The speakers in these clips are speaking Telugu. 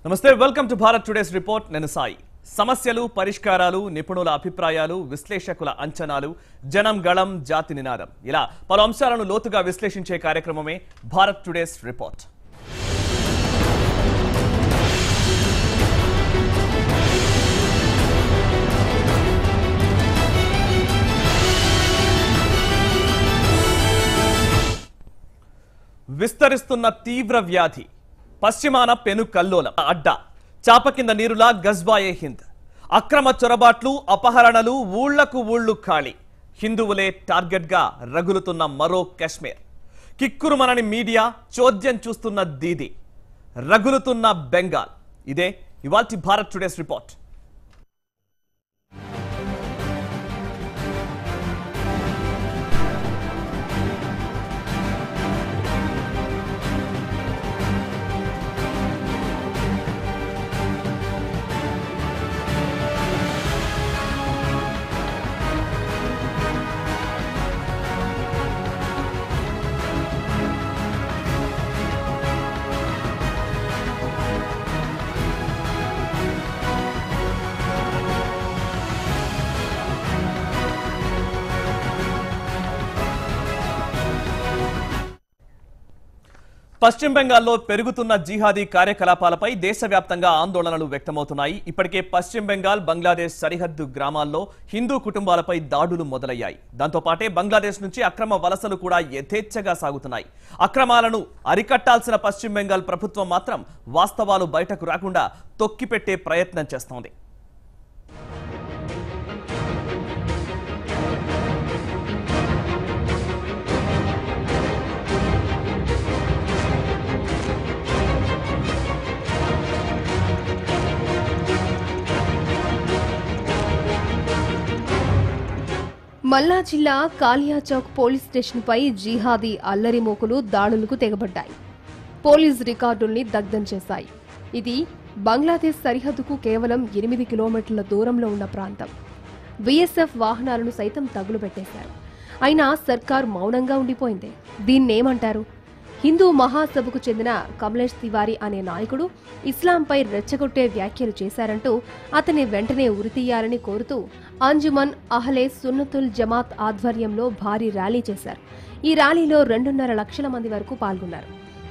నమస్తే welcome to Bharat today's report నేను సాయి సమస్యలు పరిష్కారాలు నిపుణుల అభిప్రాయాలు విశ్లేషకుల అంచనాలు జనం గళం జాతి నినాదం ఇలా పలు అంశాలను లోతుగా విశ్లేషించే కార్యక్రమమే భారత్ టుడేస్ రిపోర్ట్ విస్తరిస్తున్న తీవ్ర వ్యాధి పశ్చిమాన పెను కల్లోలం అడ్డా చాప కింద నీరులా గజ్బాయే హింద్ అక్రమ చొరబాట్లు అపహరణలు ఊళ్లకు ఊళ్ళు ఖాళీ హిందువులే టార్గెట్ గా రగులుతున్న మరో కాశ్మీర్ కిక్కురుమనని మీడియా చోద్యం చూస్తున్న దీది రగులుతున్న బెంగాల్ ఇదే ఇవాల్టి భారత్ టుడేస్ రిపోర్ట్ పశ్చిమ బెంగాల్లో పెరుగుతున్న జిహాదీ కార్యకలాపాలపై దేశవ్యాప్తంగా ఆందోళనలు వ్యక్తమవుతున్నాయి. ఇప్పటికే పశ్చిమ బెంగాల్ బంగ్లాదేశ్ సరిహద్దు గ్రామాల్లో హిందూ కుటుంబాలపై దాడులు మొదలయ్యాయి. దాంతో పాటే బంగ్లాదేశ్ నుంచి అక్రమ వలసలు కూడా యథేచ్ఛగా సాగుతున్నాయి. అక్రమాలను అరికట్టాల్సిన పశ్చిమ బెంగాల్ ప్రభుత్వం మాత్రం వాస్తవాలు బయటకు రాకుండా తొక్కిపెట్టే ప్రయత్నం చేస్తోంది. మల్లా జిల్లా కాలియా చౌక్ పోలీస్ స్టేషన్పై జిహాదీ అల్లరి మోకులు దాడులకు తెగబడ్డాయి. పోలీస్ రికార్డుల్ని దగ్ధం చేశాయి. ఇది బంగ్లాదేశ్ సరిహద్దుకు కేవలం 8 కిలోమీటర్ల దూరంలో ఉన్న ప్రాంతం. బీఎస్ఎఫ్ వాహనాలను సైతం తగులుబెట్టేశారు. అయినా సర్కార్ మౌనంగా ఉండిపోయింది. దీన్నేమంటారు? హిందూ మహాసభకు చెందిన కమలేష్ తివారీ అనే నాయకుడు ఇస్లాంపై రెచ్చగొట్టే వ్యాఖ్యలు చేశారంటూ అతన్ని వెంటనే ఉరితీయాలని కోరుతూ అంజుమన్ అహ్లే సున్నతుల్ జమాత్ ఆధ్వర్యంలో భారీ ర్యాలీ చేశారు. ఈ ర్యాలీలో 2.5 లక్షల మంది వరకు పాల్గొన్నారు.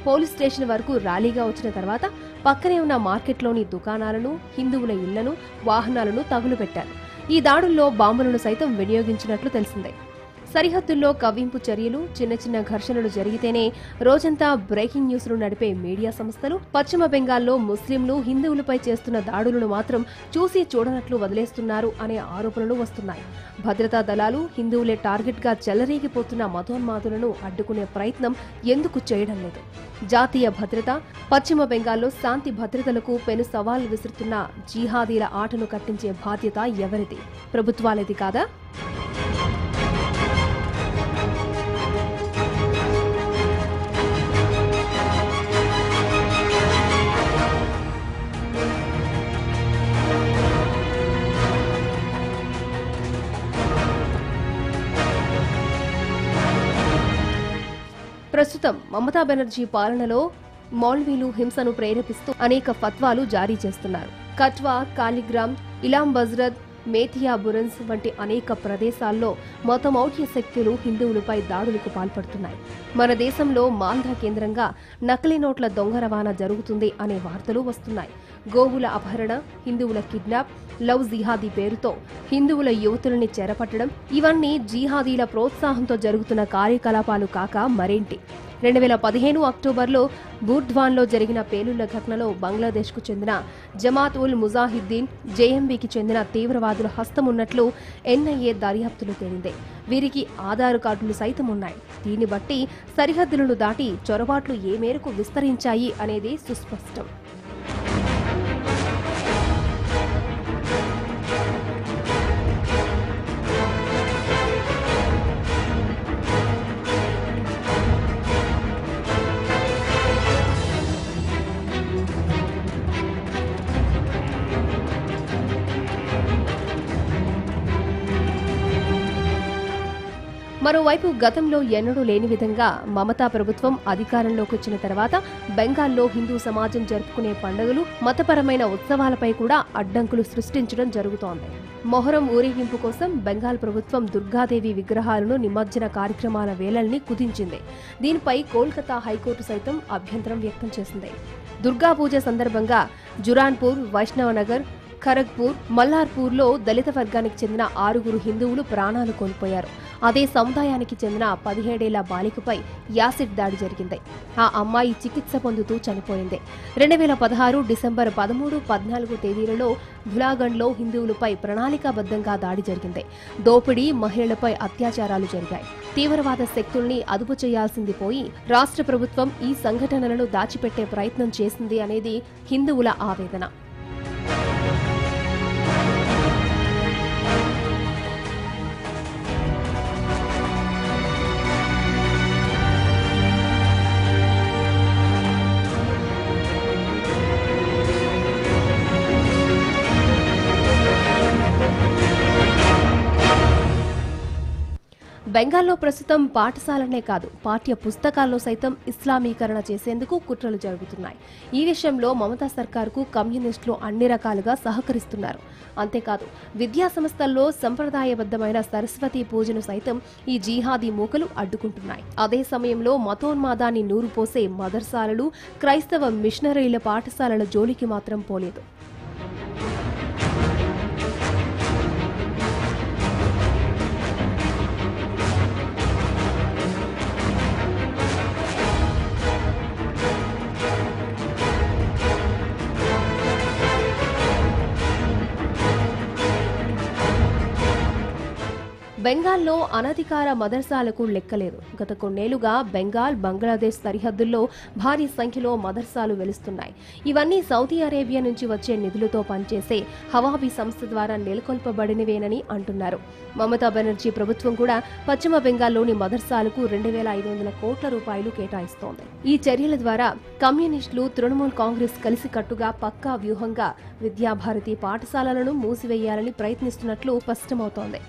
పోలీస్ స్టేషన్ వరకు ర్యాలీగా వచ్చిన తర్వాత పక్కనే ఉన్న మార్కెట్లోని దుకాణాలను, హిందువుల ఇళ్లను, వాహనాలను తగులుబెట్టారు. ఈ దాడుల్లో బాంబులను సైతం వినియోగించినట్లు తెలిసిందే. సరిహద్దుల్లో కవ్వింపు చర్యలు, చిన్న చిన్న ఘర్షణలు జరిగితేనే రోజంతా బ్రేకింగ్ న్యూస్లు నడిపే మీడియా సంస్థలు పశ్చిమ బెంగాల్లో ముస్లింలు, హిందువులపై చేస్తున్న దాడులను మాత్రం చూసి చూడనట్లు వదిలేస్తున్నారు అనే ఆరోపణలు వస్తున్నాయి. భద్రతా దళాలు హిందువులే టార్గెట్ గా చెలరేగిపోతున్న మతోన్మాదులను అడ్డుకునే ప్రయత్నం ఎందుకు చేయడం లేదు? జాతీయ భద్రత, పశ్చిమ బెంగాల్లో శాంతి భద్రతలకు పెను సవాల్ విసురుతున్న జిహాదీల ఆటను కట్టించే బాధ్యత ఎవరిది? ప్రభుత్వాలది కాదా? ప్రస్తుతం మమతా బెనర్జీ పాలనలో మౌల్వీలు హింసను ప్రేరేపిస్తూ అనేక ఫత్వాలు జారీ చేస్తున్నారు. కట్వా, కాలిగ్రామ్, ఇలాం బజ్రద్, మేథియా బురన్స్ వంటి అనేక ప్రదేశాల్లో మతమౌఢ్య శక్తులు హిందువులపై దాడులకు పాల్పడుతున్నాయి. మన దేశంలో మాల్దా కేంద్రంగా నకిలీ నోట్ల దొంగ రవాణా జరుగుతుంది అనే వార్తలు వస్తున్నాయి. గోవుల అపహరణ, హిందువుల కిడ్నాప్, లవ్ జిహాదీ పేరుతో హిందువుల యువతులని చెరపట్టడం ఇవన్నీ జిహాదీల ప్రోత్సాహంతో జరుగుతున్న కార్యకలాపాలు కాక మరేంటి? 2015 అక్టోబర్లో బూర్ధ్వాన్లో జరిగిన పేలుళ్ల ఘటనలో బంగ్లాదేశ్కు చెందిన జమాత్ ఉల్ ముజాహిద్దీన్, జేఎంబీకి చెందిన తీవ్రవాదుల హస్తమున్నట్లు ఎన్ఐఏ దర్యాప్తులో తేలింది. వీరికి ఆధార్ కార్డులు సైతం ఉన్నాయి. దీన్ని బట్టి సరిహద్దులను దాటి చొరబాట్లు ఏ మేరకు విస్తరించాయి అనేది సుస్పష్టం. మరోవైపు గతంలో ఎన్నడూ లేని విధంగా మమతా ప్రభుత్వం అధికారంలోకి వచ్చిన తర్వాత బెంగాల్లో హిందూ సమాజం జరుపుకునే పండుగలు, మతపరమైన ఉత్సవాలపై కూడా అడ్డంకులు సృష్టించడం జరుగుతోంది. మొహరం ఊరేగింపు కోసం బెంగాల్ ప్రభుత్వం దుర్గాదేవి విగ్రహాలను నిమజ్జన కార్యక్రమాల వేళల్ని కుదించింది. దీనిపై కోల్కతా హైకోర్టు సైతం అభ్యంతరం వ్యక్తం చేసింది. దుర్గా పూజ సందర్భంగా జురాన్పూర్, వైష్ణవనగర్, ఖరగ్పూర్, మల్లార్పూర్లో దళిత వర్గానికి చెందిన 6 హిందువులు ప్రాణాలు కోల్పోయారు. అదే సముదాయానికి చెందిన 17 ఏళ్ల బాలికపై యాసిడ్ దాడి జరిగింది. ఆ అమ్మాయి చికిత్స పొందుతూ చనిపోయింది. 2016 డిసెంబర్ 13, 14 తేదీలలో ధులాగండ్లో హిందువులపై ప్రణాళికాబద్ధంగా దాడి జరిగింది. దోపిడీ, మహిళలపై అత్యాచారాలు జరిగాయి. తీవ్రవాద శక్తుల్ని అదుపు చేయాల్సింది పోయి రాష్ట్ర ప్రభుత్వం ఈ సంఘటనలను దాచిపెట్టే ప్రయత్నం చేసింది అనేది హిందువుల ఆవేదన. బెంగాల్లో ప్రస్తుతం పాఠశాలనే కాదు, పాఠ్య పుస్తకాల్లో సైతం ఇస్లామీకరణ చేసేందుకు కుట్రలు జరుగుతున్నాయి. ఈ విషయంలో మమతా సర్కార్కు కమ్యూనిస్టులు అన్ని రకాలుగా సహకరిస్తున్నారు. అంతేకాదు, విద్యా సంస్థల్లో సంప్రదాయబద్ధమైన సరస్వతి పూజను సైతం ఈ జిహాదీ మూకలు అడ్డుకుంటున్నాయి. అదే సమయంలో మతోన్మాదాన్ని నూరుపోసే మదర్సాలలు, క్రైస్తవ మిషనరీల పాఠశాలల జోలికి మాత్రం పోలేదు. బెంగాల్లో అనధికార మదర్సాలకు లెక్కలేదు. గత కొన్నేళ్లుగా బెంగాల్, బంగ్లాదేశ్ సరిహద్దుల్లో భారీ సంఖ్యలో మదర్సాలు వెలుస్తున్నాయి. ఇవన్నీ సౌదీ అరేబియా నుంచి వచ్చే నిధులతో పనిచేసే హవాబీ సంస్థ ద్వారా నెలకొల్పబడినవేనని అంటున్నారు. మమతా బెనర్జీ ప్రభుత్వం కూడా పశ్చిమ బెంగాల్లోని మదర్సాలకు 2,500 కోట్ల రూపాయలు కేటాయిస్తోంది. ఈ చర్యల ద్వారా కమ్యూనిస్టులు, తృణమూల్ కాంగ్రెస్ కలిసికట్టుగా పక్కా వ్యూహంగా విద్యాభారతి పాఠశాలలను మూసివేయాలని ప్రయత్నిస్తున్నట్లు స్పష్టమవుతోంది.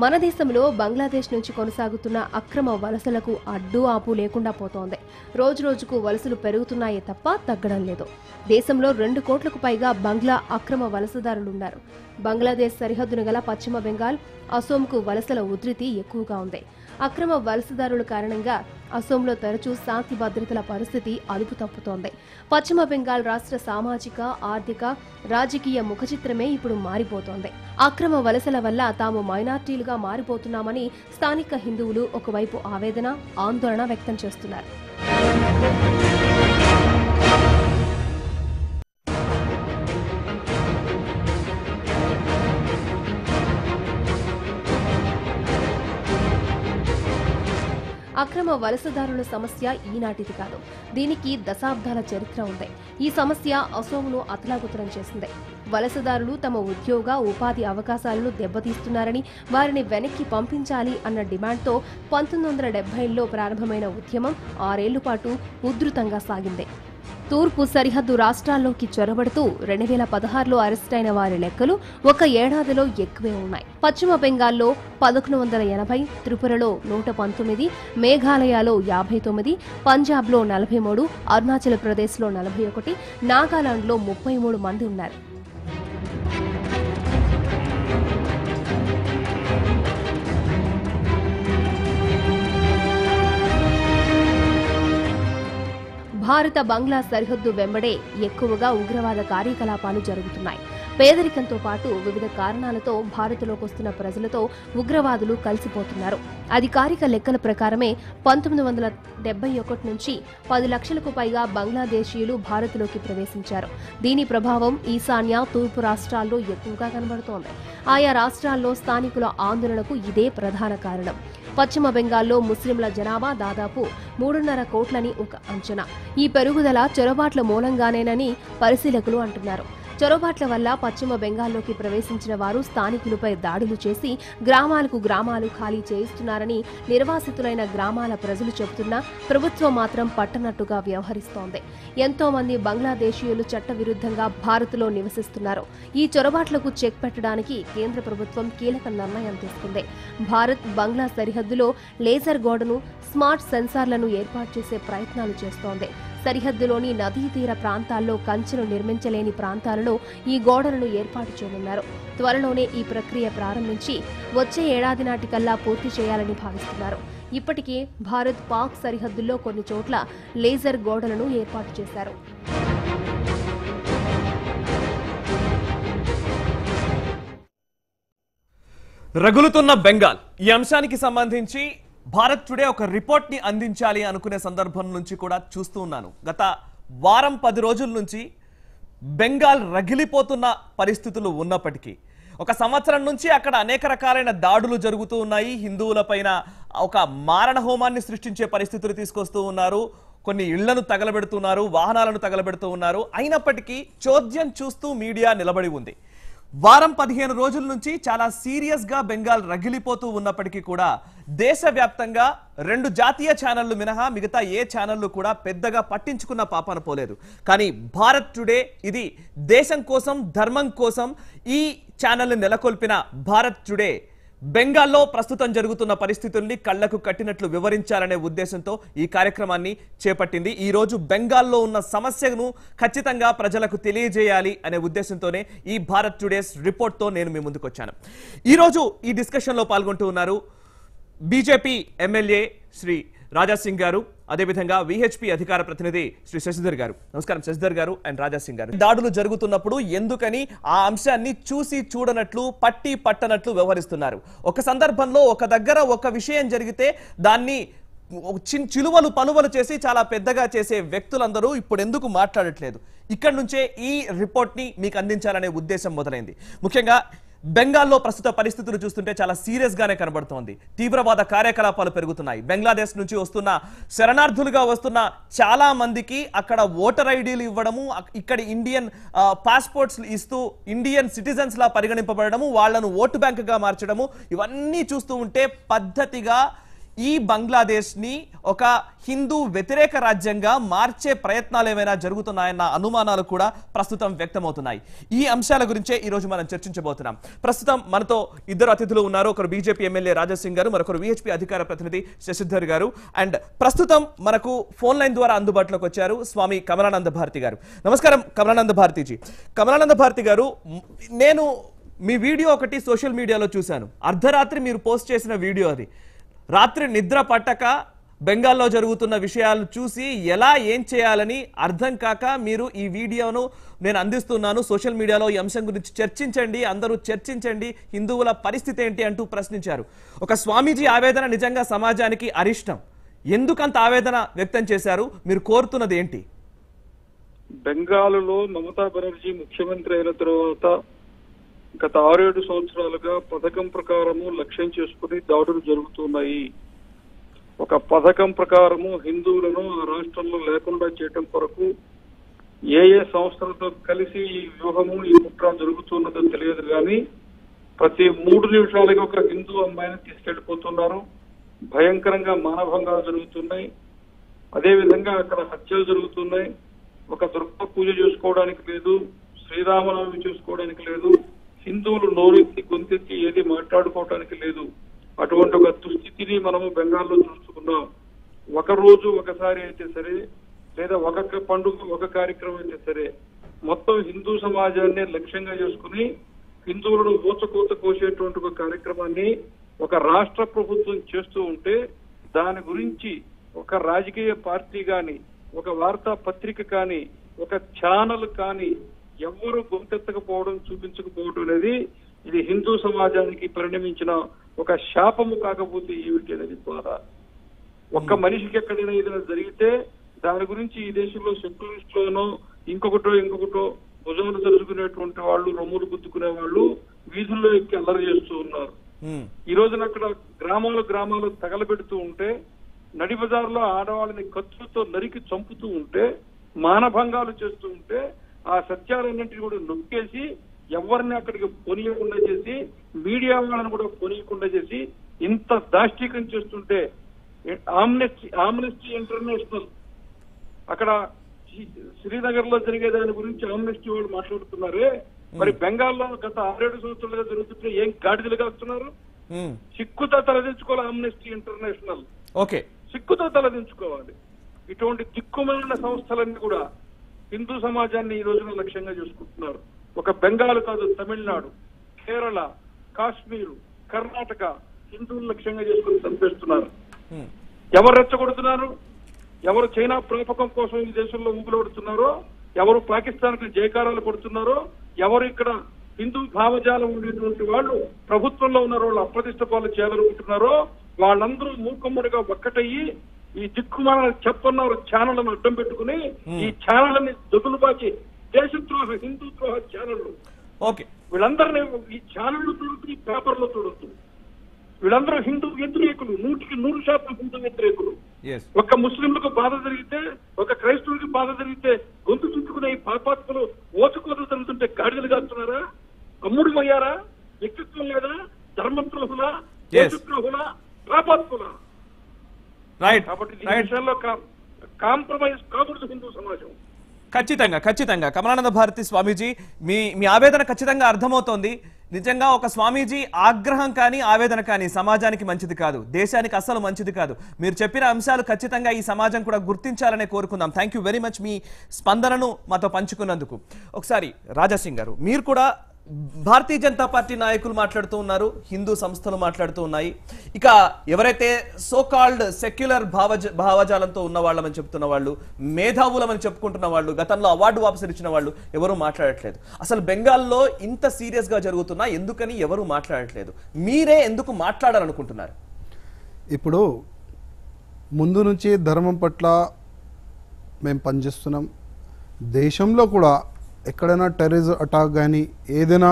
మన దేశంలో బంగ్లాదేశ్ నుంచి కొనసాగుతున్న అక్రమ వలసలకు అడ్డు ఆపు లేకుండా పోతోంది. రోజురోజుకు వలసలు పెరుగుతున్నాయే తప్ప తగ్గడం లేదు. దేశంలో 2 కోట్లకు పైగా బంగ్లా అక్రమ వలసదారులున్నారు. బంగ్లాదేశ్ సరిహద్దును గల పశ్చిమ బెంగాల్, అసోంకు వలసల ఉధృతి ఎక్కువగా ఉంది. అక్రమ వలసదారుల కారణంగా అసోంలో తరచూ శాంతి భద్రతల పరిస్థితి అదుపు తప్పుతోంది. పశ్చిమ బెంగాల్ రాష్ట్ర సామాజిక, ఆర్థిక, రాజకీయ ముఖచిత్రమే ఇప్పుడు మారిపోతోంది. అక్రమ వలసల వల్ల తాము మైనార్టీలుగా మారిపోతున్నామని స్థానిక హిందువులు ఒకవైపు ఆవేదన, ఆందోళన వ్యక్తం చేస్తున్నారు. అక్రమ వలసదారుల సమస్య ఈనాటిది కాదు. దీనికి దశాబ్దాల చరిత్ర ఉంది. ఈ సమస్య అసోంను అతలాకుతలం చేసింది. వలసదారులు తమ ఉద్యోగ, ఉపాధి అవకాశాలను దెబ్బతీస్తున్నారని, వారిని వెనక్కి పంపించాలి అన్న డిమాండ్తో 1970లో ప్రారంభమైన ఉద్యమం 6 ఏళ్ల పాటు ఉధృతంగా సాగింది. తూర్పు సరిహద్దు రాష్ట్రాల్లోకి చొరబడుతూ 2016లో అరెస్టైన వారి లెక్కలు ఒక ఏడాదిలో ఎక్కువే ఉన్నాయి. పశ్చిమ బెంగాల్లో 1180, త్రిపురలో 119, మేఘాలయలో 59, పంజాబ్లో 43, అరుణాచల్ ప్రదేశ్లో 41, నాగాలాండ్లో 33 మంది ఉన్నారు. భారత బంగ్లా సరిహద్దు వెంబడే ఎక్కువగా ఉగ్రవాద కార్యకలాపాలు జరుగుతున్నాయి. పేదరికంతో పాటు వివిధ కారణాలతో భారత్లోకి వస్తున్న ప్రజలతో ఉగ్రవాదులు కలిసిపోతున్నారు. అధికారిక లెక్కల ప్రకారమే 1971 నుంచి 10 లక్షలకు పైగా బంగ్లాదేశీయులు భారత్లోకి ప్రవేశించారు. దీని ప్రభావం ఈశాన్య, తూర్పు రాష్ట్రాల్లో ఎక్కువగా కనబడుతోంది. ఆయా రాష్ట్రాల్లో స్థానికుల ఆందోళనకు ఇదే ప్రధాన కారణం. పశ్చిమ బెంగాల్లో ముస్లింల జనాభా దాదాపు 3.5 కోట్లని ఒక అంచనా. ఈ పెరుగుదల చొరబాట్ల మూలంగానేనని పరిశీలకులు అంటున్నారు. చొరబాట్ల వల్ల పశ్చిమ బెంగాల్లోకి ప్రవేశించిన వారు స్థానికులపై దాడులు చేసి గ్రామాలు ఖాళీ చేయిస్తున్నారని నిర్వాసితులైన గ్రామాల ప్రజలు చెబుతున్నా ప్రభుత్వం మాత్రం పట్టనట్టుగా వ్యవహరిస్తోంది. ఎంతో మంది బంగ్లాదేశీయులు చట్టవిరుద్ధంగా భారత్లో నివసిస్తున్నారు. ఈ చొరబాట్లకు చెక్ పెట్టడానికి కేంద్ర ప్రభుత్వం కీలక నిర్ణయం తీసుకుంది. భారత్ బంగ్లా సరిహద్దులో లేజర్ గోడను, స్మార్ట్ సెన్సార్లను ఏర్పాటు చేసే ప్రయత్నాలు చేస్తోంది. సరిహద్దులోని నదీ తీర ప్రాంతాల్లో కంచెలు నిర్మించలేని ప్రాంతాలలో ఈ గోడలను ఏర్పాటు చేయనున్నారు. త్వరలోనే ఈ ప్రక్రియ ప్రారంభించి వచ్చే ఏడాది నాటికల్లా పూర్తి చేయాలని భావిస్తున్నారు. ఇప్పటికే భారత్ పాక్ సరిహద్దుల్లో కొన్ని చోట్ల లేజర్ గోడలను ఏర్పాటు చేశారు. రగులుతున్న బెంగాల్ ఈ అంశానికి సంబంధించి భారత్ టుడే ఒక రిపోర్ట్ ని అందించాలి అనుకునే సందర్భం నుంచి కూడా చూస్తూ ఉన్నాను. గత వారం 10 రోజుల నుంచి బెంగాల్ రగిలిపోతున్న పరిస్థితులు ఉన్నప్పటికీ ఒక సంవత్సరం నుంచి అక్కడ అనేక రకాలైన దాడులు జరుగుతూ ఉన్నాయి. హిందువులపైన ఒక మారణ హోమాన్ని సృష్టించే పరిస్థితులు తీసుకొస్తూ ఉన్నారు. కొన్ని ఇళ్లను తగలబెడుతున్నారు, వాహనాలను తగలబెడుతూ ఉన్నారు. అయినప్పటికీ చోద్యం చూస్తూ మీడియా నిలబడి ఉంది. వారం 15 రోజుల నుంచి చాలా సీరియస్ గా బెంగాల్ రగిలిపోతూ ఉన్నప్పటికీ కూడా దేశవ్యాప్తంగా 2 జాతీయ ఛానళ్లు మినహా మిగతా ఏ ఛానళ్లు కూడా పెద్దగా పట్టించుకున్న పాపాన పోలేదు. కానీ భారత్ టుడే ఇది దేశం కోసం, ధర్మం కోసం ఈ ఛానల్ని నెలకొల్పిన భారత్ టుడే బెంగాల్లో ప్రస్తుతం జరుగుతున్న పరిస్థితుల్ని కళ్లకు కట్టినట్లు వివరించాలనే ఉద్దేశంతో ఈ కార్యక్రమాన్ని చేపట్టింది. ఈ రోజు బెంగాల్లో ఉన్న సమస్యను ఖచ్చితంగా ప్రజలకు తెలియజేయాలి అనే ఉద్దేశంతోనే ఈ భారత్ టుడేస్ రిపోర్ట్తో నేను మీ ముందుకు వచ్చాను. ఈరోజు ఈ డిస్కషన్లో పాల్గొంటూ ఉన్నారు బీజేపీ ఎమ్మెల్యే శ్రీ రాజా సింగ్ గారు, అదేవిధంగా విహెచ్పి అధికార ప్రతినిధి శ్రీ శశిధర్ గారు. నమస్కారం శశిధర్ గారు అండ్ రాజా సింగ్ గారు. దాడులు జరుగుతున్నప్పుడు ఎందుకని ఆ అంశాన్ని చూసి చూడనట్లు, పట్టి పట్టనట్లు వ్యవహరిస్తున్నారు? ఒక సందర్భంలో ఒక దగ్గర ఒక విషయం జరిగితే దాన్ని చిలువలు పలువలు చేసి చాలా పెద్దగా చేసే వ్యక్తులందరూ ఇప్పుడు ఎందుకు మాట్లాడట్లేదు? ఇక్కడ నుంచే ఈ రిపోర్ట్ ని మీకు అందించాలనే ఉద్దేశం మొదలైంది. ముఖ్యంగా బెంగాల్లో ప్రస్తుత పరిస్థితులు చూస్తుంటే చాలా సీరియస్ గానే కనబడుతోంది. తీవ్రవాద కార్యకలాపాలు పెరుగుతున్నాయి. బంగ్లాదేశ్ నుంచి వస్తున్న శరణార్థులుగా వస్తున్న చాలా మందికి అక్కడ ఓటర్ ఐడీలు ఇవ్వడము, ఇక్కడ ఇండియన్ పాస్పోర్ట్స్ ఇస్తూ ఇండియన్ సిటిజన్స్ లా పరిగణింపబడము, వాళ్లను ఓటు బ్యాంకుగా మార్చడము, ఇవన్నీ చూస్తూ ఉంటే పద్ధతిగా ఈ బంగ్లాదేశ్ ని ఒక హిందూ వ్యతిరేక రాజ్యంగా మార్చే ప్రయత్నాలు ఏమైనా జరుగుతున్నాయన్న అనుమానాలు కూడా ప్రస్తుతం వ్యక్తమవుతున్నాయి. ఈ అంశాల గురించే ఈ రోజు మనం చర్చించబోతున్నాం. ప్రస్తుతం మనతో ఇద్దరు అతిథులు ఉన్నారు. ఒకరు బీజేపీ ఎమ్మెల్యే రాజా సింగ్ గారు, మరొకరు విహెచ్పి అధికార ప్రతినిధి శశిధర్ గారు. అండ్ ప్రస్తుతం మనకు ఫోన్ లైన్ ద్వారా అందుబాటులోకి వచ్చారు స్వామి కమలానంద భారతి గారు. నమస్కారం కమలానంద భారతిజీ. కమలానంద భారతి గారు, నేను మీ వీడియో ఒకటి సోషల్ మీడియాలో చూశాను. అర్ధరాత్రి మీరు పోస్ట్ చేసిన వీడియో అది. రాత్రి నిద్ర పట్టక బెంగాల్లో జరుగుతున్న విషయాలు చూసి ఎలా ఏం చేయాలని అర్థం కాక మీరు ఈ వీడియోను నేను అందిస్తున్నాను, సోషల్ మీడియాలో ఈ అంశం గురించి చర్చించండి, అందరూ చర్చించండి, హిందువుల పరిస్థితి ఏంటి అంటూ ప్రశ్నించారు. ఒక స్వామీజీ ఆవేదన నిజంగా సమాజానికి అరిష్టం. ఎందుకంత ఆవేదన వ్యక్తం చేశారు? మీరు కోరుతున్నది ఏంటి? బెంగాలులో మమతా బెనర్జీ ముఖ్యమంత్రి అయిన తర్వాత గత 6-7 సంవత్సరాలుగా పథకం ప్రకారము లక్ష్యం చేసుకుని దాడులు జరుగుతున్నాయి. ఒక పథకం ప్రకారము హిందువులను ఆ రాష్ట్రంలో లేకుండా చేయడం కొరకు ఏ సంస్థలతో కలిసి ఈ వ్యూహము, ఈ కుట్ర జరుగుతున్నదో తెలియదు కానీ ప్రతి 3 నిమిషాలకి ఒక హిందూ అమ్మాయిని తీసుకెళ్లిపోతున్నారు. భయంకరంగా మానభంగాలు జరుగుతున్నాయి. అదేవిధంగా అక్కడ హత్యలు జరుగుతున్నాయి. ఒక దుర్గ పూజ చేసుకోవడానికి లేదు, శ్రీరామనవమి చేసుకోవడానికి లేదు, హిందువులు నోరెత్తి గొంతెత్తి ఏది మాట్లాడుకోవటానికి లేదు. అటువంటి ఒక దుస్థితిని మనము బెంగాల్లో చూసుకున్నాం. ఒక రోజు ఒకసారి అయితే సరే, లేదా ఒక పండుగ ఒక కార్యక్రమం అయితే సరే, మొత్తం హిందూ సమాజాన్ని లక్ష్యంగా చేసుకుని హిందువులను ఊచకూత కోసేటువంటి ఒక కార్యక్రమాన్ని ఒక రాష్ట్ర ప్రభుత్వం చేస్తూ ఉంటే దాని గురించి ఒక రాజకీయ పార్టీ కానీ, ఒక వార్తా పత్రిక కానీ, ఒక ఛానల్ కానీ ఎవరు గొంతెత్తకపోవడం, చూపించకపోవడం అనేది ఇది హిందూ సమాజానికి పరిణమించిన ఒక శాపము కాకపోతే ఏమిటి అనేది బాధ. ఒక్క మనిషికి ఎక్కడైనా ఏదైనా జరిగితే దాని గురించి ఈ దేశంలో సెక్యులరిస్ట్ లోనో ఇంకొకటో భుజాలు తెలుసుకునేటువంటి వాళ్ళు, రొమ్ములు గుద్దుకునే వాళ్ళు వీధుల్లో ఎక్కి అల్లరి చేస్తూ ఉన్నారు. ఈ రోజున అక్కడ గ్రామాలు తగలబెడుతూ ఉంటే, నడి బజార్లో ఆడవాళ్ళని కత్తులతో నరికి చంపుతూ ఉంటే, మానభంగాలు చేస్తూ ఉంటే ఆ సత్యాలన్నింటినీ కూడా నొక్కేసి ఎవరిని అక్కడికి పొనియకుండా చేసి మీడియా వాళ్ళని కూడా పొనియకుండా చేసి ఇంత దాష్టీకం చేస్తుంటే ఆమ్నెస్టీ ఇంటర్నేషనల్ అక్కడ శ్రీనగర్ లో జరిగే దాని గురించి ఆమ్నెస్టీ వాళ్ళు మాట్లాడుతున్నారే, మరి బెంగాల్లో గత 6-7 సంవత్సరాలుగా జరుగుతుంటే ఏం గాడిదలుగా వస్తున్నారు? సిక్కుతో తలదించుకోవాలి ఆమ్నెస్టీ ఇంటర్నేషనల్, ఓకే, సిక్కుతో తలదించుకోవాలి. ఇటువంటి దిక్కుమాలిన సంస్థలన్నీ కూడా హిందూ సమాజాన్ని ఈ రోజున లక్ష్యంగా చేసుకుంటున్నారు. ఒక బెంగాల్ కాదు, తమిళనాడు, కేరళ, కాశ్మీరు, కర్ణాటక హిందువులు లక్ష్యంగా చేసుకుని చంపేస్తున్నారు. ఎవరు రెచ్చగొడుతున్నారు? ఎవరు చైనా ప్రాపకం కోసం ఈ దేశంలో ఊగులొడుతున్నారో, ఎవరు పాకిస్తాన్ కి జయకారాలు కొడుతున్నారో, ఎవరు ఇక్కడ హిందూ భావజాలం ఉండేటువంటి వాళ్ళు ప్రభుత్వంలో ఉన్న వాళ్ళు అప్రతిష్ట పాలు చేయాలనుకుంటున్నారో వాళ్ళందరూ మూకమ్మడిగా ఒక్కటయ్యి ఈ దిక్కుమాల చెప్పన్నారు ఛానళ్లను అడ్డం పెట్టుకుని ఈ ఛానళ్ళని దొదులుబాచి దేశద్రోహ హిందూద్రోహ ఛానళ్లు, ఓకే, వీళ్ళందరినీ ఈ ఛానళ్లు చూడుతూ ఈ పేపర్లో చూడొద్దు. వీళ్ళందరూ హిందూ వ్యతిరేకులు, 100% హిందూ వ్యతిరేకులు. ఒక ముస్లింలకు బాధ జరిగితే, ఒక క్రైస్తవులకి బాధ జరిగితే గొంతు చుట్టుకునే ఈ పాపాత్మలు ఓచుకోలు జరుగుతుంటే గాడిదలు కాస్తున్నారా? అమ్ముడు పోయారా? వ్యక్తిత్వం లేదా? ధర్మద్రోహులా, దేశద్రోహులా, పాపాత్ములా? కాబట్టి ఈ విషయంలో కాంప్రమైజ్ కాకూడదు హిందూ సమాజం. ఖచ్చితంగా ఖచ్చితంగా కమలానంద భారతి స్వామీజీ, మీ ఆవేదన ఖచ్చితంగా అర్థమవుతోంది. నిజంగా ఒక స్వామీజీ ఆగ్రహం కానీ ఆవేదన కానీ సమాజానికి మంచిది కాదు, దేశానికి అస్సలు మంచిది కాదు. మీరు చెప్పిన అంశాలు ఖచ్చితంగా ఈ సమాజం కూడా గుర్తించాలనే కోరుకుందాం. థ్యాంక్ యూ వెరీ మచ్ మీ స్పందనను మాతో పంచుకున్నందుకు. ఒకసారి రాజాసింగ్ గారు, మీరు కూడా భారతీయ జనతా పార్టీ నాయకులు మాట్లాడుతూ ఉన్నారు, హిందూ సంస్థలు మాట్లాడుతూ ఉన్నాయి. ఇక ఎవరైతే సో కాల్డ్ సెక్యులర్ భావజాలంతో ఉన్న వాళ్ళమని చెప్తున్న వాళ్ళు, మేధావులమని చెప్పుకుంటున్న వాళ్ళు, గతంలో అవార్డు వాపసు ఇచ్చిన వాళ్ళు ఎవరూ మాట్లాడట్లేదు. అసలు బెంగాల్లో ఇంత సీరియస్ గా జరుగుతున్నా ఎందుకని ఎవరూ మాట్లాడట్లేదు? మీరే ఎందుకు మాట్లాడాలనుకుంటున్నారు? ఇప్పుడు ముందు నుంచి ధర్మం పట్ల మేము పనిచేస్తున్నాం. దేశంలో కూడా ఎక్కడైనా టెర్రరిజం అటాక్ కానీ ఏదైనా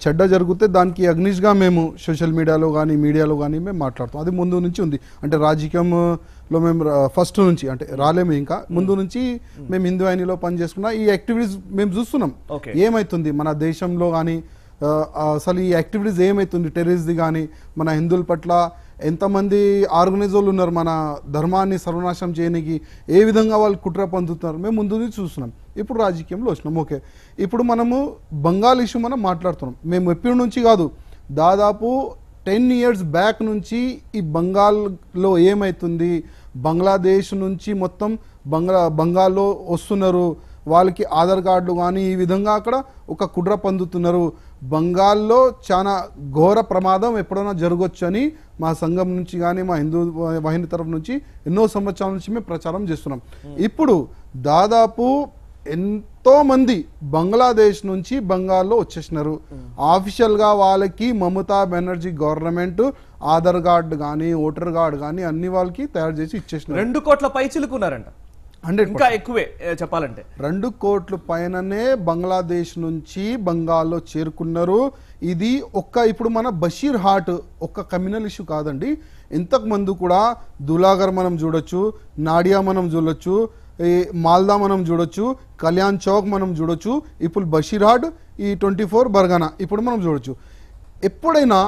చెడ్డ జరిగితే దానికి అగ్నిష్గా మేము సోషల్ మీడియాలో కానీ మీడియాలో కానీ మేము మాట్లాడుతాం. అది ముందు నుంచి ఉంది. అంటే రాజకీయంలో మేము ఫస్ట్ నుంచి అంటే రాలేము, ఇంకా ముందు నుంచి మేము హిందూ ఐనిలో పనిచేసుకున్నా ఈ యాక్టివిటీస్ మేము చూస్తున్నాం. ఏమవుతుంది మన దేశంలో కానీ, అసలు ఈ యాక్టివిటీస్ ఏమవుతుంది టెర్రరిస్ట్ది కానీ, మన హిందువుల పట్ల ఎంతమంది ఆర్గనైజర్లు ఉన్నారు మన ధర్మాన్ని సర్వనాశనం చేయడానికి, ఏ విధంగా వాళ్ళు కుట్ర పొందుతున్నారు మేము ముందు నుంచి చూస్తున్నాం. ఇప్పుడు రాజకీయంలో వచ్చినాం. ఓకే, ఇప్పుడు మనము బంగాల్ ఇష్యూ మనం మాట్లాడుతున్నాం. మేము ఎప్పటి నుంచి కాదు, దాదాపు 10 years బ్యాక్ నుంచి ఈ బంగాల్లో ఏమవుతుంది, బంగ్లాదేశ్ నుంచి మొత్తం బంగాల్లో వస్తున్నారు, వాళ్ళకి ఆధార్ కార్డులు కానీ ఈ విధంగా అక్కడ ఒక కుట్ర పొందుతున్నారు. బంగాల్లో చాలా ఘోర ప్రమాదం ఎప్పుడైనా జరగవచ్చు అని మా సంఘం నుంచి కానీ మా హిందూ వాహిని తరఫు నుంచి ఎన్నో సంవత్సరాల నుంచి మేము ప్రచారం చేస్తున్నాం. ఇప్పుడు దాదాపు ఎంతో మంది బంగ్లాదేశ్ నుంచి బంగాల్లో వచ్చేసినారు. ఆఫీషియల్గా వాళ్ళకి మమతా బెనర్జీ గవర్నమెంట్ ఆధార్ కార్డు కానీ ఓటర్ కార్డు కానీ అన్ని వాళ్ళకి తయారు చేసి ఇచ్చేసినారు. 2 కోట్ల పైచిలుకున్నారంట. 100 ఇంకా ఎక్కువే చెప్పాలంటే 2 కోట్ల పైననే బంగ్లాదేశ్ నుంచి బంగాల్లో చేరుకున్నారు. ఇది ఇప్పుడు మన బషీర్ హాట్ ఒక కమ్యూనల్ ఇష్యూ కాదండి. ఇంతకు ముందు కూడా దులాగర్ మనం చూడొచ్చు, నాడియా మనం చూడొచ్చు, మాల్దా మనం చూడొచ్చు, కళ్యాణ్ చౌక్ మనం చూడొచ్చు, ఇప్పుడు బషీర్ హాట్, ఈ 24 బర్గానా ఇప్పుడు మనం చూడొచ్చు. ఎప్పుడైనా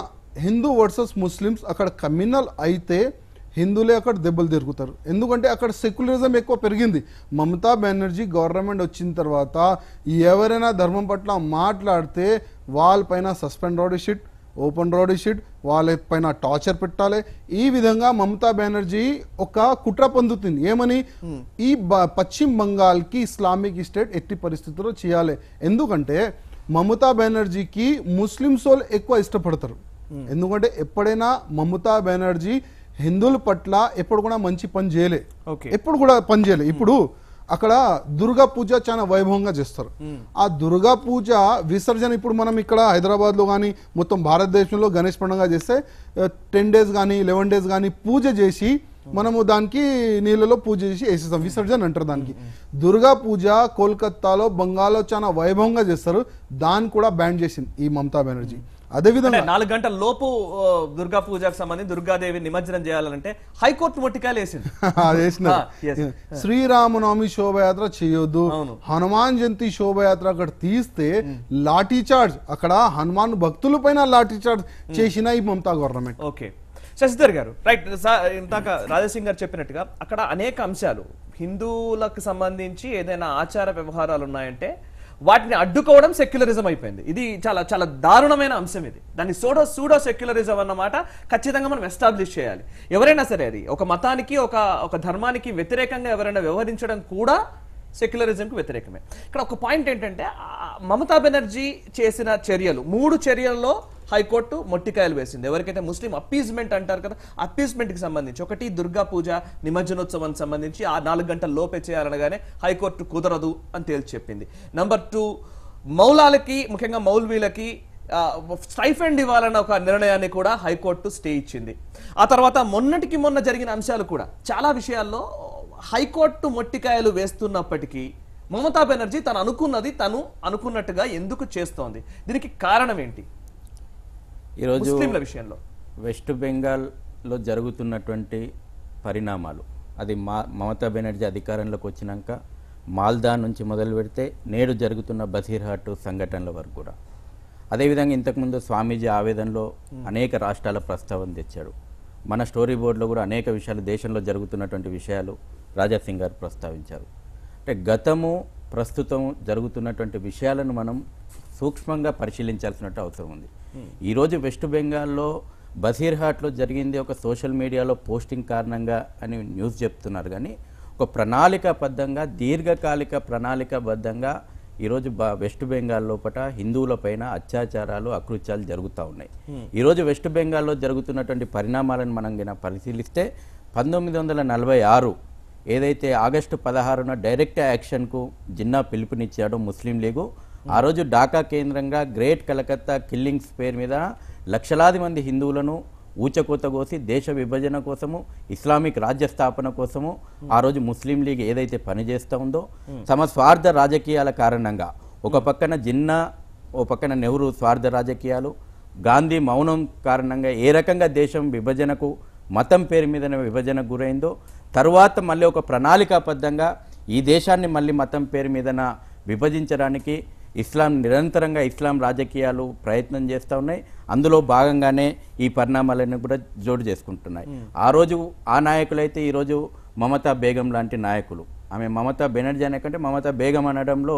హిందూ వర్సెస్ ముస్లిమ్స్ అక్కడ కమ్యూనల్ అయితే హిందువులే అక్కడ దెబ్బలు తిరుగుతారు. ఎందుకంటే అక్కడ సెక్యులరిజం ఎక్కువ పెరిగింది. మమతా బెనర్జీ గవర్నమెంట్ వచ్చిన తర్వాత ఎవరైనా ధర్మం పట్ల మాట్లాడితే వాళ్ళపైన suspend road sheet, open road sheet, వాళ్ళపైన టార్చర్ పెట్టాలి. ఈ విధంగా మమతా బెనర్జీ ఒక కుట్ర పొందుతుంది. ఏమని, ఈ పశ్చిమ బంగాల్కి ఇస్లామిక్ స్టేట్ ఎట్టి పరిస్థితుల్లో చేయాలి. ఎందుకంటే మమతా బెనర్జీకి ముస్లిమ్స్ వాళ్ళు ఎక్కువ ఇష్టపడతారు. ఎందుకంటే ఎప్పుడైనా మమతా బెనర్జీ హిందువుల పట్ల ఎప్పుడు కూడా మంచి పని చేయలే, ఎప్పుడు కూడా పని చేయలే. ఇప్పుడు అక్కడ దుర్గా పూజ చాలా వైభవంగా చేస్తారు. ఆ దుర్గా పూజ విసర్జన ఇప్పుడు మనం ఇక్కడ హైదరాబాద్లో కానీ మొత్తం భారతదేశంలో గణేష్ పండుగ చేస్తే 10 days కానీ 11 days కానీ పూజ చేసి మనము దానికి నీళ్ళలో పూజ చేసి వేసేస్తాం, విసర్జన అంటారు దానికి. దుర్గా పూజ కోల్కతాలో బంగాల్లో చాలా వైభవంగా చేస్తారు, దాన్ని కూడా బ్యాన్ చేసింది ఈ మమతా బెనర్జీ. అదేవిధంగా 4 గంటల లోపు దుర్గా పూజకు సంబంధించి దుర్గాదేవి నిమజ్జనం చేయాలంటే హైకోర్టు మొట్టికాయలు వేసింది. శ్రీరామనవమి శోభయాత్ర చేయొద్దు, హనుమాన్ జయంతి శోభయాత్ర అక్కడ తీస్తే లాఠీ చార్జ్, అక్కడ హనుమాన్ భక్తుల పైన లాఠీ చార్జ్ చేసిన ఈ మమతా గవర్నమెంట్. ఓకే శశిధర్ గారు, రైట్. ఇందాక రాజాసింగ్ గారు చెప్పినట్టుగా అక్కడ అనేక అంశాలు హిందువులకు సంబంధించి ఏదైనా ఆచార వ్యవహారాలు ఉన్నాయంటే వాటిని అడ్డుకోవడం సెక్యులరిజం అయిపోయింది. ఇది చాలా చాలా దారుణమైన అంశం. ఇది దాన్ని సూడో సెక్యులరిజం అన్నమాట ఖచ్చితంగా మనం ఎస్టాబ్లిష్ చేయాలి. ఎవరైనా సరే అది ఒక మతానికి ఒక ధర్మానికి వ్యతిరేకంగా ఎవరైనా వ్యవహరించడం కూడా సెక్యులరిజంకి వ్యతిరేకమే. ఇక్కడ ఒక పాయింట్ ఏంటంటే మమతా బెనర్జీ చేసిన చర్యలు 3 చర్యల్లో హైకోర్టు మొట్టికాయలు వేసింది. ఎవరికైతే ముస్లిం అప్పీజ్మెంట్ అంటారు కదా, అప్పీజ్మెంట్కి సంబంధించి ఒకటి దుర్గా పూజ నిమజ్జనోత్సవానికి సంబంధించి ఆ 4 గంటల లోపే చేయాలనగానే హైకోర్టు కుదరదు అని తేల్చి చెప్పింది. నెంబర్ 2 మౌలాలకి ముఖ్యంగా మౌల్వీలకి స్టైఫండ్ ఇవ్వాలన్న ఒక నిర్ణయాన్ని కూడా హైకోర్టు స్టే ఇచ్చింది. ఆ తర్వాత మొన్నటికి మొన్న జరిగిన అంశాలు కూడా చాలా విషయాల్లో హైకోర్టు మొట్టికాయలు వేస్తున్నప్పటికీ మమతా బెనర్జీ తను అనుకున్నట్టుగా ఎందుకు చేస్తోంది? దీనికి కారణం ఏంటి? ఈరోజు ముస్లింల విషయంలో వెస్ట్ బెంగాల్లో జరుగుతున్నటువంటి పరిణామాలు, అది మమతా బెనర్జీ అధికారంలోకి వచ్చినాక మాల్దా నుంచి మొదలు పెడితే నేడు జరుగుతున్న బసీర్హాట్ సంఘటనల వరకు కూడా, అదేవిధంగా ఇంతకుముందు స్వామీజీ ఆవేదనలో అనేక రాష్ట్రాల ప్రస్తావన తెచ్చాడు. మన స్టోరీ బోర్డులో కూడా అనేక విషయాలు, దేశంలో జరుగుతున్నటువంటి విషయాలు రాజాసింగ్ గారు ప్రస్తావించారు. అంటే గతము ప్రస్తుతం జరుగుతున్నటువంటి విషయాలను మనం సూక్ష్మంగా పరిశీలించాల్సిన అవసరం ఉంది. ఈరోజు వెస్ట్ బెంగాల్లో బసీర్హాట్లో జరిగింది ఒక సోషల్ మీడియాలో పోస్టింగ్ కారణంగా అని న్యూస్ చెప్తున్నారు, కానీ ఒక ప్రణాళికాబద్ధంగా దీర్ఘకాలిక ప్రణాళికాబద్ధంగా ఈరోజు వెస్ట్ బెంగాల్ లోపల హిందువులపైన అత్యాచారాలు అకృత్యాలు జరుగుతూ ఉన్నాయి. ఈరోజు వెస్ట్ బెంగాల్లో జరుగుతున్నటువంటి పరిణామాలను మనం పరిశీలిస్తే 1946 ఏదైతే ఆగస్టు 16న డైరెక్ట్ యాక్షన్కు జిన్నా పిలుపునిచ్చాడో ముస్లిం లీగు, ఆ రోజు ఢాకా కేంద్రంగా గ్రేట్ కలకత్తా కిల్లింగ్స్ పేరు మీద లక్షలాది మంది హిందువులను ఊచకోత కోసి దేశ విభజన కోసము, ఇస్లామిక్ రాజ్య స్థాపన కోసము ఆ రోజు ముస్లిం లీగ్ ఏదైతే పనిచేస్తూ ఉందో తమ స్వార్థ రాజకీయాల కారణంగా, ఒక పక్కన జిన్నా, ఓ పక్కన నెహ్రూ స్వార్థ రాజకీయాలు, గాంధీ మౌనం కారణంగా ఏ రకంగా దేశం విభజనకు మతం పేరు మీదనే విభజనకు గురైందో, తరువాత మళ్ళీ ఒక ప్రణాళికాబద్ధంగా ఈ దేశాన్ని మళ్ళీ మతం పేరు మీదన విభజించడానికి నిరంతరంగా ఇస్లాం రాజకీయాలు ప్రయత్నం చేస్తూ ఉన్నాయి. అందులో భాగంగానే ఈ పరిణామాలను కూడా జోడు చేసుకుంటున్నాయి. ఆ రోజు ఆ నాయకులైతే ఈరోజు మమతా బేగం లాంటి నాయకులు, ఆమె మమతా బెనర్జీ అనే కంటే మమతా బేగం అనడంలో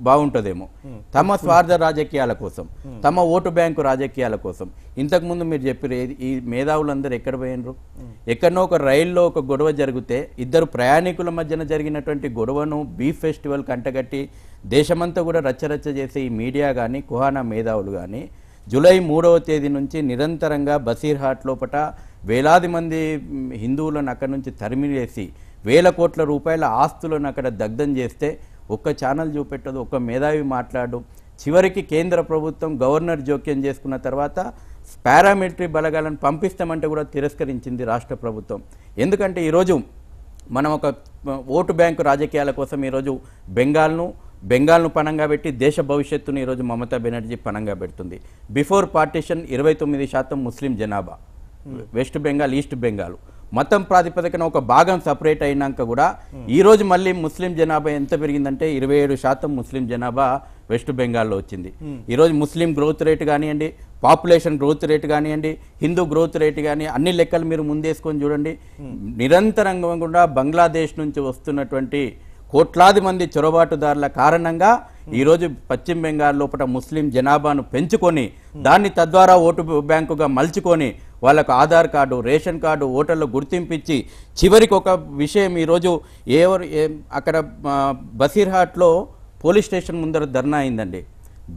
బాగుంటుందేమో, తమ స్వార్థ రాజకీయాల కోసం, తమ ఓటు బ్యాంకు రాజకీయాల కోసం, ఇంతకుముందు మీరు చెప్పారు ఈ మేధావులందరూ ఎక్కడ పోయినరు? ఎక్కడనో ఒక రైల్లో ఒక గొడవ జరిగితే 2 ప్రయాణికుల మధ్యన జరిగినటువంటి గొడవను బీఫ్ ఫెస్టివల్ కంటగట్టి దేశమంతా కూడా రచ్చరచ్చ చేసే ఈ మీడియా కానీ కుహానా మేధావులు కానీ జూలై 3వ తేదీ నుంచి నిరంతరంగా బసీర్హాట్ లోపట వేలాది మంది హిందువులను అక్కడి నుంచి తరిమివేసి వేల కోట్ల రూపాయల ఆస్తులను అక్కడ దగ్ధం చేస్తే ఒక్క ఛానల్ చూపెట్టదు, ఒక్క మేధావి మాట్లాడు. చివరికి కేంద్ర ప్రభుత్వం గవర్నర్ జోక్యం చేసుకున్న తర్వాత పారామిలిటరీ బలగాలను పంపిస్తామంటే కూడా తిరస్కరించింది రాష్ట్ర ప్రభుత్వం. ఎందుకంటే ఈరోజు మనం ఒక ఓటు బ్యాంకు రాజకీయాల కోసం ఈరోజు బెంగాల్ను పణంగా పెట్టి దేశ భవిష్యత్తును ఈరోజు మమతా బెనర్జీ పణంగా పెడుతుంది. బిఫోర్ పార్టిషన్ 29% ముస్లిం జనాభా వెస్ట్ బెంగాల్, ఈస్ట్ బెంగాల్ మతం ప్రాతిపదికన ఒక భాగం సపరేట్ అయినాక కూడా ఈరోజు మళ్ళీ ముస్లిం జనాభా ఎంత పెరిగిందంటే 27% ముస్లిం జనాభా వెస్ట్ బెంగాల్లో వచ్చింది. ఈరోజు ముస్లిం గ్రోత్ రేట్ కానివ్వండి, పాపులేషన్ గ్రోత్ రేట్ కానివ్వండి, హిందూ గ్రోత్ రేట్ కానీ అన్ని లెక్కలు మీరు ముందేసుకొని చూడండి. నిరంతరంగా కూడా బంగ్లాదేశ్ నుంచి వస్తున్నటువంటి కోట్లాది మంది చొరబాటుదారుల కారణంగా ఈరోజు పశ్చిమ బెంగాల్ లోపల ముస్లిం జనాభాను పెంచుకొని దాన్ని తద్వారా ఓటు బ్యాంకుగా మలుచుకొని వాళ్ళకు ఆధార్ కార్డు, రేషన్ కార్డు, ఓటర్లు గుర్తింపించి చివరికి ఒక విషయం ఈరోజు అక్కడ బసీర్హాట్లో పోలీస్ స్టేషన్ ముందర ధర్నా అయిందండి.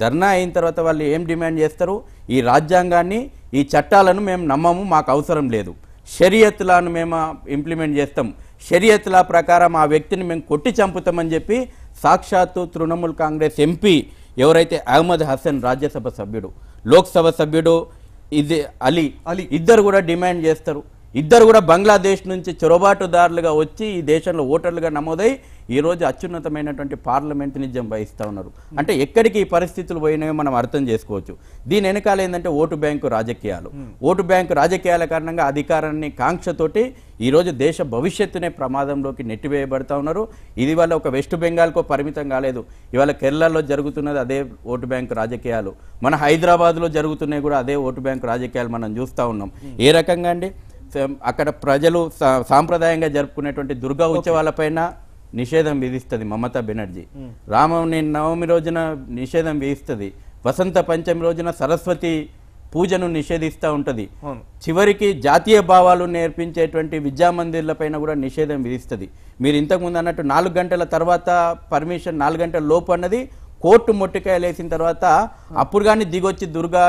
ధర్నా అయిన తర్వాత వాళ్ళు ఏం డిమాండ్ చేస్తారు? ఈ రాజ్యాంగాన్ని, ఈ చట్టాలను మేము నమ్మము, మాకు అవసరం లేదు, షరియత్లను మేము ఇంప్లిమెంట్ చేస్తాం, షరియత్ల ప్రకారం ఆ వ్యక్తిని మేము కొట్టి చంపుతామని చెప్పి సాక్షాత్తు తృణమూల్ కాంగ్రెస్ ఎంపీ ఎవరైతే అహ్మద్ హసన్, రాజ్యసభ సభ్యుడు, లోక్సభ సభ్యుడు ఇది అలీ ఇద్దరు కూడా డిమాండ్ చేస్తారు. ఇద్దరు కూడా బంగ్లాదేశ్ నుంచి చొరబాటుదారులుగా వచ్చి ఈ దేశంలో ఓటర్లుగా నమోదై ఈ రోజు అత్యున్నతమైనటువంటి పార్లమెంటునిజం వహిస్తూ ఉన్నారు. అంటే ఎక్కడికి ఈ పరిస్థితులు పోయినాయో మనం అర్థం చేసుకోవచ్చు. దీని వెనకాల ఏంటంటే ఓటు బ్యాంకు రాజకీయాలు. ఓటు బ్యాంకు రాజకీయాల కారణంగా అధికారాన్ని కాంక్షతోటి ఈరోజు దేశ భవిష్యత్తునే ప్రమాదంలోకి నెట్టివేయబడతా ఉన్నారు. ఇది వల్ల ఒక వెస్ట్ బెంగాల్కో పరిమితం కాలేదు. ఇవాళ కేరళలో జరుగుతున్నది అదే ఓటు బ్యాంకు రాజకీయాలు, మన హైదరాబాద్లో జరుగుతున్నాయి కూడా అదే ఓటు బ్యాంకు రాజకీయాలు మనం చూస్తూ ఉన్నాం. ఏ రకంగా అండి, అక్కడ ప్రజలు సాంప్రదాయంగా జరుపుకునేటువంటి దుర్గా ఉత్సవాలపైన నిషేధం విధిస్తుంది మమతా బెనర్జీ. నవమి రోజున నిషేధం విధిస్తుంది. వసంత పంచమి రోజున సరస్వతి పూజను నిషేధిస్తూ ఉంటుంది. చివరికి జాతీయ భావాలు నేర్పించేటువంటి విద్యామందిర్ల పైన కూడా నిషేధం విధిస్తుంది. మీరు ఇంతకుముందు అన్నట్టు 4 గంటల తర్వాత పర్మిషన్, 4 గంటల లోపు అన్నది కోర్టు మొట్టికాయలు వేసిన తర్వాత అప్పుడు కానీ దిగొచ్చి దుర్గా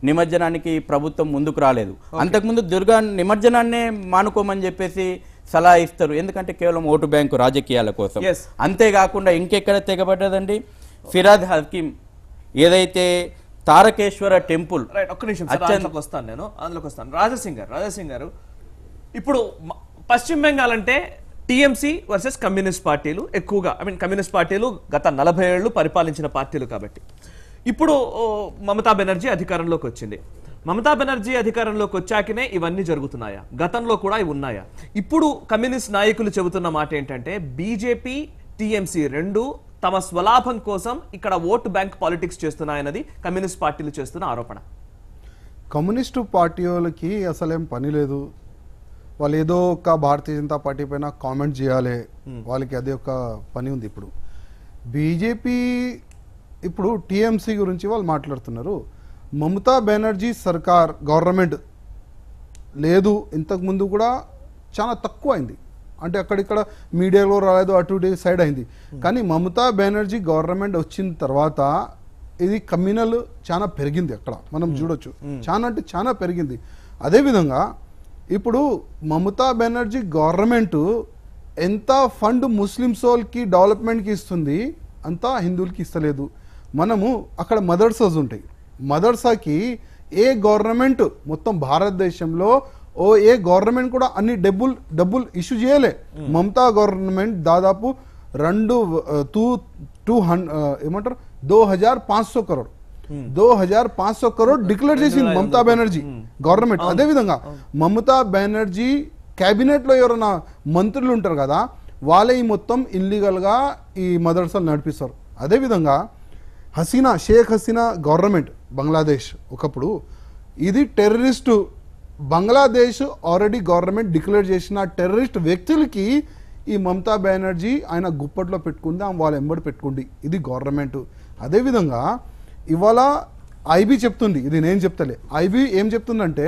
నిమజ్జనానికి ప్రభుత్వం ముందుకు రాలేదు. అంతకుముందు దుర్గా నిమజ్జనాన్నే మానుకోమని చెప్పేసి సలహా ఇస్తారు. ఎందుకంటే కేవలం ఓటు బ్యాంకు రాజకీయాల కోసం. అంతేకాకుండా ఇంకెక్కడ తెగబడ్డదండి, ఫిరాద్ హకీం ఏదైతే తారకేశ్వర టెంపుల్. ఒక్క నిమిషం వస్తాను, నేను అందులోకి వస్తాను. రాజాసింగ్ గారు, ఇప్పుడు పశ్చిమ బెంగాల్ అంటే టీఎంసీ వర్సెస్ కమ్యూనిస్ట్ పార్టీలు ఎక్కువగా, కమ్యూనిస్ట్ పార్టీలు గత 40 ఏళ్లు పరిపాలించిన పార్టీలు కాబట్టి. ఇప్పుడు మమతా బెనర్జీ అధికారంలోకి వచ్చింది. మమతా బెనర్జీ అధికారంలోకి వచ్చాకనే ఇవన్నీ జరుగుతున్నాయా? గతంలో కూడా ఇవి ఉన్నాయా? ఇప్పుడు కమ్యూనిస్ట్ నాయకులు చెబుతున్న మాట ఏంటంటే బీజేపీ టీఎంసీ రెండు తమ స్వలాభం కోసం ఇక్కడ ఓటు బ్యాంక్ పాలిటిక్స్ చేస్తున్నాయన్నది కమ్యూనిస్ట్ పార్టీలు చేస్తున్న ఆరోపణ. కమ్యూనిస్టు పార్టీ వాళ్ళకి అసలేం పని లేదు. వాళ్ళు ఏదో ఒక భారతీయ జనతా పార్టీ పైన కామెంట్ చేయాలి, వాళ్ళకి అదే ఒక పని ఉంది. ఇప్పుడు బీజేపీ, ఇప్పుడు టీఎంసీ గురించి వాళ్ళు మాట్లాడుతున్నారు. మమతా బెనర్జీ సర్కార్ గవర్నమెంట్ లేదు, ఇంతకుముందు కూడా చాలా తక్కువ అయింది. అంటే అక్కడిక్కడ మీడియాలో రాలేదు, అటు ఇటు సైడ్ అయింది. కానీ మమతా బెనర్జీ గవర్నమెంట్ వచ్చిన తర్వాత ఇది కమ్యూనల్ చాలా పెరిగింది. అక్కడ మనం చూడొచ్చు, చాలా అంటే చాలా పెరిగింది. అదేవిధంగా ఇప్పుడు మమతా బెనర్జీ గవర్నమెంట్ ఎంత ఫండ్ ముస్లిమ్స్ వాళ్ళకి డెవలప్మెంట్కి ఇస్తుంది, అంతా హిందువులకి ఇస్తలేదు. మనము అక్కడ మదర్సాస్ ఉంటాయి, మదర్సాకి ఏ గవర్నమెంట్ మొత్తం భారతదేశంలో ఏ గవర్నమెంట్ కూడా అన్ని డబ్బులు ఇష్యూ చేయలే. మమతా గవర్నమెంట్ దాదాపు 2500 కరోడ్ 2500 కరోడ్ డిక్లేర్ చేసింది మమతా బెనర్జీ గవర్నమెంట్. అదేవిధంగా మమతా బెనర్జీ క్యాబినెట్ లో ఎవరైనా మంత్రులు ఉంటారు కదా, వాళ్ళే ఈ మొత్తం ఇల్లీగల్ గా ఈ మదర్సాలు నడిపిస్తారు. అదేవిధంగా షేక్ హసీనా గవర్నమెంట్ బంగ్లాదేశ్ ఒకప్పుడు ఇది terrorist, Bangladesh already government declare చేసిన టెర్రరిస్ట్ వ్యక్తులకి ఈ మమతా బెనర్జీ ఆయన గుప్పట్లో పెట్టుకుంది, వాళ్ళ ఎంబడి పెట్టుకుంది. ఇది గవర్నమెంట్. అదేవిధంగా ఇవాళ ఐబీ చెప్తుంది, ఇది నేను చెప్తలే, ఐబీ ఏం చెప్తుందంటే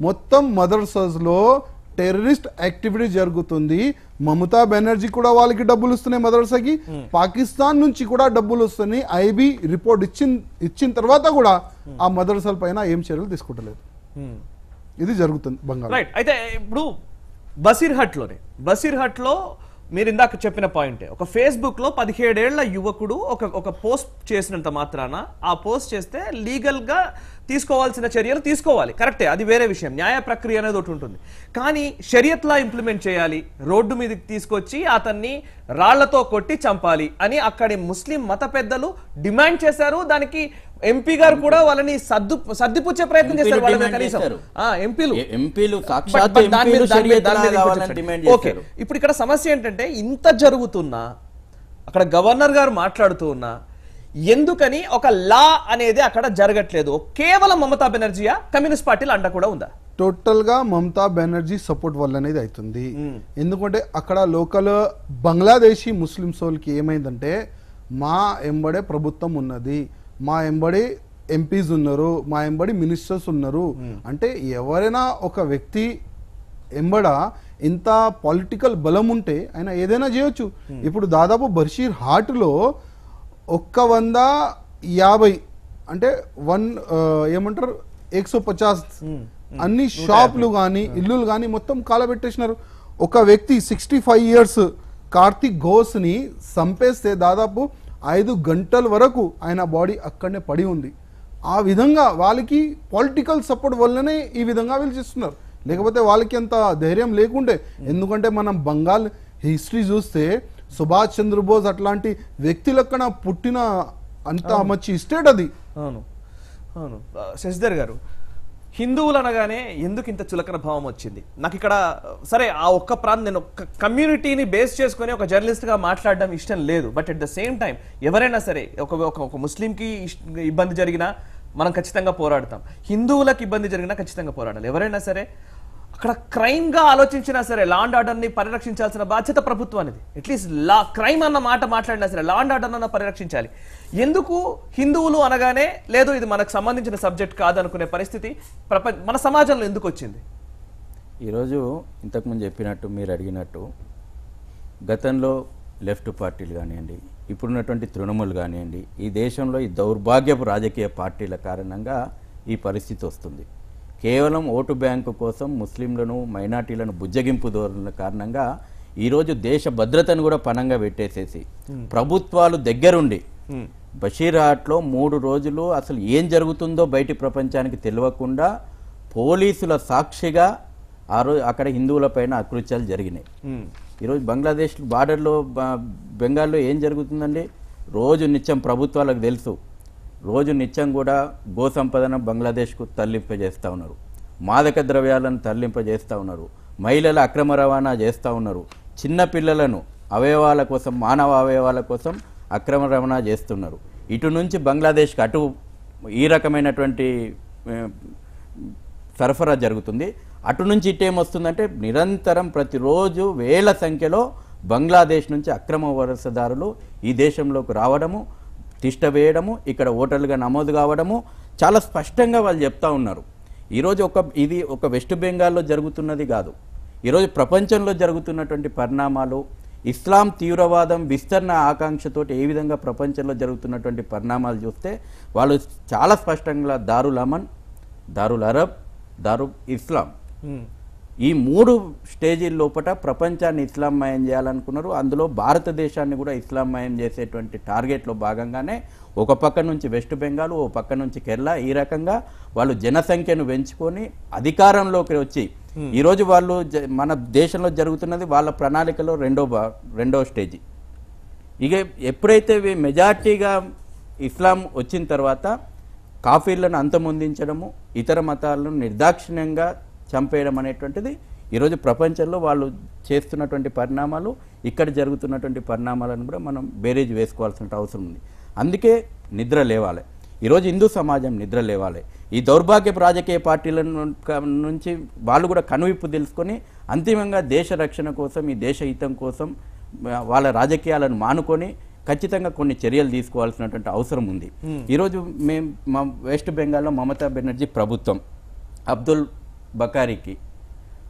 మొత్తం మదర్సాస్లో టెర్రరిస్ట్ యాక్టివిటీ జరుగుతుంది. మమతా బెనర్జీ కూడా వాళ్ళకి డబ్బులు వస్తున్నాయి మదర్సాకి, పాకిస్తాన్ నుంచి కూడా డబ్బులు వస్తున్నాయి. ఐబీ రిపోర్ట్ ఇచ్చిన తర్వాత కూడా ఆ మదర్సాల పైన ఏం చర్యలు తీసుకుంటలేదు. ఇది జరుగుతుంది బంగాళ. రైట్. అయితే ఇప్పుడు బసీర్హట్ లో మీరు ఇందాక చెప్పిన పాయింటే, ఒక ఫేస్బుక్ లో 17 ఏళ్ల యువకుడు ఒక పోస్ట్ చేసినంత మాత్రాన, ఆ పోస్ట్ చేస్తే లీగల్ గా తీసుకోవాల్సిన చర్యలు తీసుకోవాలి, కరెక్టే, అది వేరే విషయం. న్యాయ ప్రక్రియ అనేది ఒకటి ఉంటుంది. కానీ షరియత్ లా ఇంప్లిమెంట్ చేయాలి, రోడ్డు మీదకి తీసుకొచ్చి అతన్ని రాళ్లతో కొట్టి చంపాలి అని అక్కడి ముస్లిం మత పెద్దలు డిమాండ్ చేశారు. దానికి ఎంపీ గారు కూడా వాళ్ళని సర్దిపుచ్చే ప్రయత్నం చేశారు. ఇప్పుడు ఇక్కడ సమస్య ఏంటంటే, ఇంత జరుగుతున్నా అక్కడ గవర్నర్ గారు మాట్లాడుతూ ఉన్నా ఎందుకని ఒక లా అనేది అక్కడ జరగట్లేదు? కేవలం మమతా బెనర్జీయా, కమ్యూనిస్ట్ పార్టీల అండ కూడా ఉందా? టోటల్ గా మమతా బెనర్జీ సపోర్ట్ వల్ల అనేది అవుతుంది. ఎందుకంటే అక్కడ లోకల్ బంగ్లాదేశీ ముస్లిమ్స్ వాళ్ళకి ఏమైందంటే, మా ఎంబడే ప్రభుత్వం ఉన్నది, మా ఎంబడి ఎంపీస్ ఉన్నారు, మా ఎంబడి మినిస్టర్స్ ఉన్నారు. అంటే ఎవరైనా ఒక వ్యక్తి ఎంబడ ఇంత పొలిటికల్ బలం ఉంటే ఆయన ఏదైనా చేయొచ్చు. ఇప్పుడు దాదాపు బషీర్ హాట్లో 150 అంటే 150 అన్ని షాపులు కానీ ఇల్లులు కానీ మొత్తం కాలబెట్టేసినారు. ఒక వ్యక్తి 65 ఇయర్స్ కార్తిక్ ఘోష్ ని చంపేస్తే దాదాపు 5 గంటల వరకు ఆయన బాడీ అక్కడనే పడి ఉంది. ఆ విధంగా వాళ్ళకి పొలిటికల్ సపోర్ట్ వల్లనే ఈ విధంగా వీళ్ళు చేస్తున్నారు. లేకపోతే వాళ్ళకి అంత ధైర్యం లేకుండే. ఎందుకంటే మనం బంగాల్ హిస్టరీ చూస్తే సుభాష్ చంద్రబోస్ అట్లాంటి వ్యక్తి లెక్కన పుట్టిన అంత మంచి స్టేట్ అది. అవును అవును. శశిధర్ గారు, హిందువులు అనగానే ఎందుకు ఇంత చులకన భావం వచ్చింది? నాకు ఇక్కడ సరే ఆ ఒక్క ప్రాంతం, నేను ఒక కమ్యూనిటీని బేస్ చేసుకొని ఒక జర్నలిస్ట్గా మాట్లాడడం ఇష్టం లేదు. But at the same time ఎవరైనా సరే ఒక ముస్లింకి ఇబ్బంది జరిగినా మనం ఖచ్చితంగా పోరాడతాం, హిందువులకు ఇబ్బంది జరిగినా ఖచ్చితంగా పోరాడాలి. ఎవరైనా సరే అక్కడ క్రైమ్గా ఆలోచించినా సరే లా అండ్ ఆర్డర్ని పరిరక్షించాల్సిన బాధ్యత ప్రభుత్వానిది. అట్లీస్ట్ క్రైమ్ అన్న మాట మాట్లాడినా సరే లా అండ్ ఆర్డర్ అన్న పరిరక్షించాలి. ఎందుకు హిందువులు అనగానే లేదు ఇది మనకు సంబంధించిన సబ్జెక్ట్ కాదనుకునే పరిస్థితి మన సమాజంలో ఎందుకు వచ్చింది? ఈరోజు ఇంతకుముందు చెప్పినట్టు, మీరు అడిగినట్టు, గతంలో లెఫ్ట్ పార్టీలు కానివ్వండి, ఇప్పుడున్నటువంటి తృణమూలు కానివ్వండి, ఈ దేశంలో ఈ దౌర్భాగ్యపు రాజకీయ పార్టీల కారణంగా ఈ పరిస్థితి వస్తుంది. కేవలం ఓటు బ్యాంకు కోసం ముస్లింలను, మైనార్టీలను బుజ్జగింపు ధోరణుల కారణంగా ఈరోజు దేశ భద్రతను కూడా పణంగా పెట్టేసేసి ప్రభుత్వాలు దగ్గరుండి బషీర్హాట్లో 3 రోజులు అసలు ఏం జరుగుతుందో బయటి ప్రపంచానికి తెలియకుండా పోలీసుల సాక్షిగా ఆ రోజు అక్కడ హిందువులపైన అకృత్యాలు జరిగినాయి. ఈరోజు బంగ్లాదేశ్ బార్డర్లో బెంగాల్లో ఏం జరుగుతుందండి? రోజు నిత్యం ప్రభుత్వాలకు తెలుసు, రోజు నిత్యం కూడా గో సంపదన బంగ్లాదేశ్కు తరలింపజేస్తూ ఉన్నారు, మాదక ద్రవ్యాలను తరలింపజేస్తూ ఉన్నారు, మహిళల అక్రమ రవాణా చేస్తూ ఉన్నారు, చిన్న పిల్లలను అవయవాల కోసం, మానవ అవయవాల కోసం అక్రమ రవాణా చేస్తున్నారు. ఇటు నుంచి బంగ్లాదేశ్కి అటు ఈ రకమైనటువంటి సరఫరా జరుగుతుంది. అటు నుంచి ఇటేమొస్తుందంటే నిరంతరం ప్రతిరోజు వేల సంఖ్యలో బంగ్లాదేశ్ నుంచి అక్రమ వలసదారులు ఈ దేశంలోకి రావడము, తిష్ట వేయడము, ఇక్కడ ఓటర్లుగా నమోదు కావడము చాలా స్పష్టంగా వాళ్ళు చెప్తా ఉన్నారు. ఈరోజు ఇది ఒక వెస్ట్ బెంగాల్లో జరుగుతున్నది కాదు, ఈరోజు ప్రపంచంలో జరుగుతున్నటువంటి పరిణామాలు, ఇస్లాం తీవ్రవాదం విస్తరణ ఆకాంక్షతోటి ఏ విధంగా ప్రపంచంలో జరుగుతున్నటువంటి పరిణామాలు చూస్తే వాళ్ళు చాలా స్పష్టంగా దారుల్ అమన్, దారుల్ అరబ్, దారుల్ ఇస్లాం, ఈ 3 స్టేజీల లోపల ప్రపంచాన్ని ఇస్లామయం చేయాలనుకున్నారు. అందులో భారతదేశాన్ని కూడా ఇస్లామయం చేసేటువంటి టార్గెట్లో భాగంగానే ఒక పక్క నుంచి వెస్ట్ బెంగాల్, ఓ పక్క నుంచి కేరళ, ఈ రకంగా వాళ్ళు జనసంఖ్యను పెంచుకొని అధికారంలోకి వచ్చి ఈరోజు వాళ్ళు మన దేశంలో జరుగుతున్నది వాళ్ళ ప్రణాళికలో రెండో స్టేజీ. ఇక ఎప్పుడైతే మెజార్టీగా ఇస్లాం వచ్చిన తర్వాత కాఫీర్లను అంతమొందించడము, ఇతర మతాలను నిర్దాక్షిణ్యంగా చంపేయడం అనేటువంటిది ఈరోజు ప్రపంచంలో వాళ్ళు చేస్తున్నటువంటి పరిణామాలు, ఇక్కడ జరుగుతున్నటువంటి పరిణామాలను కూడా మనం బేరేజ్ వేసుకోవాల్సిన అవసరం ఉంది. అందుకే నిద్ర లేవాలి, ఈరోజు హిందూ సమాజం నిద్ర లేవాలి. ఈ దౌర్భాగ్యపు రాజకీయ పార్టీల నుంచి వాళ్ళు కూడా కనువిప్పు తెలుసుకొని అంతిమంగా దేశ రక్షణ కోసం, ఈ దేశ హితం కోసం వాళ్ళ రాజకీయాలను మానుకొని ఖచ్చితంగా కొన్ని చర్యలు తీసుకోవాల్సినటువంటి అవసరం ఉంది. ఈరోజు మా వెస్ట్ బెంగాల్లో మమతా బెనర్జీ ప్రభుత్వం అబ్దుల్ బకారీకి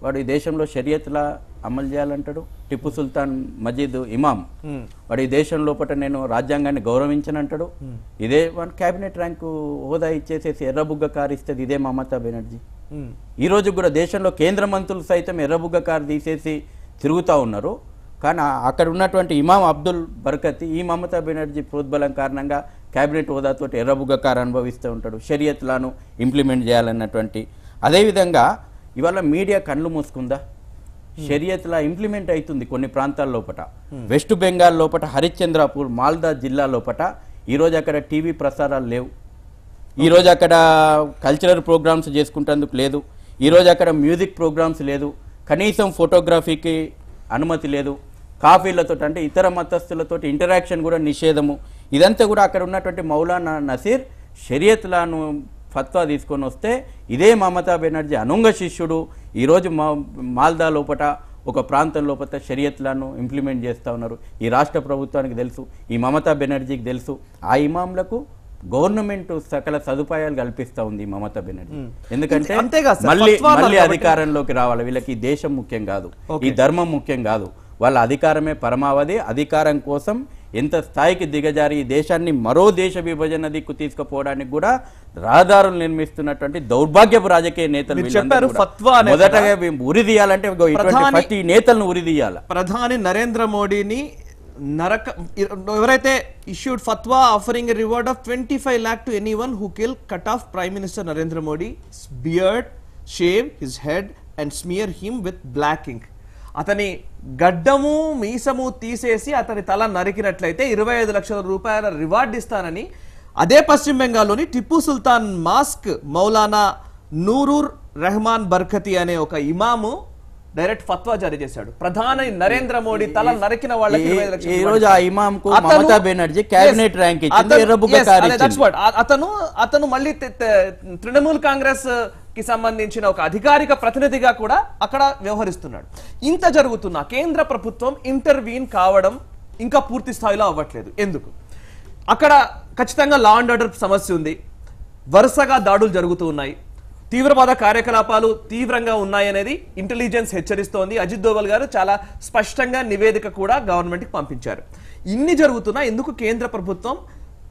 వాడు ఈ దేశంలో షరియత్లా అమలు చేయాలంటాడు, టిప్పు సుల్తాన్ మజీద్ ఇమాం వాడు ఈ దేశం లోపల నేను రాజ్యాంగాన్ని గౌరవించనంటాడు. ఇదే వన్ క్యాబినెట్ ర్యాంకు హోదా ఇచ్చేసేసి ఎర్రబుగ్గ కారు ఇస్తుంది ఇదే మమతా బెనర్జీ. ఈ రోజు కూడా దేశంలో కేంద్ర మంత్రులు సైతం ఎర్రబుగ్గ కారు తీసేసి తిరుగుతూ ఉన్నారు. కానీ అక్కడ ఉన్నటువంటి ఇమాం అబ్దుల్ బర్కత్ ఈ మమతా బెనర్జీ ప్రోద్బలం కారణంగా క్యాబినెట్ హోదాతో ఎర్రబుగ్గ కారు అనుభవిస్తూ ఉంటాడు, షరియత్లను ఇంప్లిమెంట్ చేయాలన్నటువంటి. అదేవిధంగా ఇవాళ మీడియా కళ్ళు మూసుకుందా? షరియత్లా ఇంప్లిమెంట్ అవుతుంది కొన్ని ప్రాంతాల లోపల. వెస్ట్ బెంగాల్ లోపల హరిశ్చంద్రపూర్, మాల్దా జిల్లా లోపల ఈరోజు అక్కడ టీవీ ప్రసారాలు లేవు, ఈరోజు అక్కడ కల్చరల్ ప్రోగ్రామ్స్ చేసుకుంటేందుకు లేదు, ఈరోజు అక్కడ మ్యూజిక్ ప్రోగ్రామ్స్ లేదు, కనీసం ఫోటోగ్రఫీకి అనుమతి లేదు, కాఫీలతో అంటే ఇతర మతస్థులతో ఇంటరాక్షన్ కూడా నిషేధము. ఇదంతా కూడా అక్కడ ఉన్నటువంటి మౌలానా నసీర్ షరియత్లాను ఫత్వా తీసుకొని వస్తే ఇదే మమతా బెనర్జీ అనుంగ శిష్యుడు ఈరోజు మాల్దా లోపల ఒక ప్రాంతం లోపల షరియత్లను ఇంప్లిమెంట్ చేస్తూ ఉన్నారు. ఈ రాష్ట్ర ప్రభుత్వానికి తెలుసు, ఈ మమతా బెనర్జీకి తెలుసు, ఆ ఇమాంలకు గవర్నమెంట్ సకల సదుపాయాలు కల్పిస్తూ ఉంది మమతా బెనర్జీ. ఎందుకంటే మళ్ళీ అధికారంలోకి రావాలి. వీళ్ళకి ఈ దేశం ముఖ్యం కాదు, ఈ ధర్మం ముఖ్యం కాదు, వాళ్ళ అధికారమే పరమావధి. అధికారం కోసం ఎంత స్థాయికి దిగజారి ఈ దేశాన్ని మరో దేశ విభజన దిక్కు తీసుకుపోవడానికి కూడా రహదారులు నిర్మిస్తున్నటువంటి దౌర్భాగ్యపు రాజకీయ నేతలు మొదటగా ఉరి తీయాలంటే ఫస్ట్ ఈ నేతలను ఉరి తీయాలి. ప్రధాని నరేంద్ర మోడీని ఎవరైతే issued fatwa offering a reward of 25 lakh to anyone who kill cut off Prime Minister Narendra Modi, beard, shave his head and smear him with black ink. అతని గడ్డము మీసము తీసేసి అతని తల నరికినట్లయితే 25 లక్షల రూపాయల రివార్డ్ ఇస్తానని అదే పశ్చిమ బెంగాల్లోని టిప్పు సుల్తాన్ మాస్క్ మౌలానా నూరూర్ రెహమాన్ బర్కతి అనే ఒక ఇమాము డైరెక్ట్ ఫత్వా జారీ చేశాడు. ప్రధాని నరేంద్ర మోడీ తల నరికిన వాళ్ళకి 25 లక్షలు. ఈ రోజు ఆ ఇమాంకు మమతా బెనర్జీ క్యాబినెట్ ర్యాంక్ ఇచ్చింది, ఎర్రబుగ్గ కారు ఇచ్చింది. అతను మళ్ళీ తృణమూల్ కాంగ్రెస్ కి సంబంధించిన ఒక అధికారిక ప్రతినిధిగా కూడా అక్కడ వ్యవహరిస్తున్నాడు. ఇంత జరుగుతున్నా కేంద్ర ప్రభుత్వం ఇంటర్వీన్ కావడం ఇంకా పూర్తి స్థాయిలో అవ్వట్లేదు. ఎందుకు? అక్కడ ఖచ్చితంగా లా అండ్ ఆర్డర్ సమస్య ఉంది, వరుసగా దాడులు జరుగుతూ ఉన్నాయి, తీవ్రవాద కార్యకలాపాలు తీవ్రంగా ఉన్నాయనేది ఇంటెలిజెన్స్ హెచ్చరిస్తోంది. అజిత్ దోవల్ గారు చాలా స్పష్టంగా నివేదిక కూడా గవర్నమెంట్కి పంపించారు. ఇన్ని జరుగుతున్నా ఎందుకు కేంద్ర ప్రభుత్వం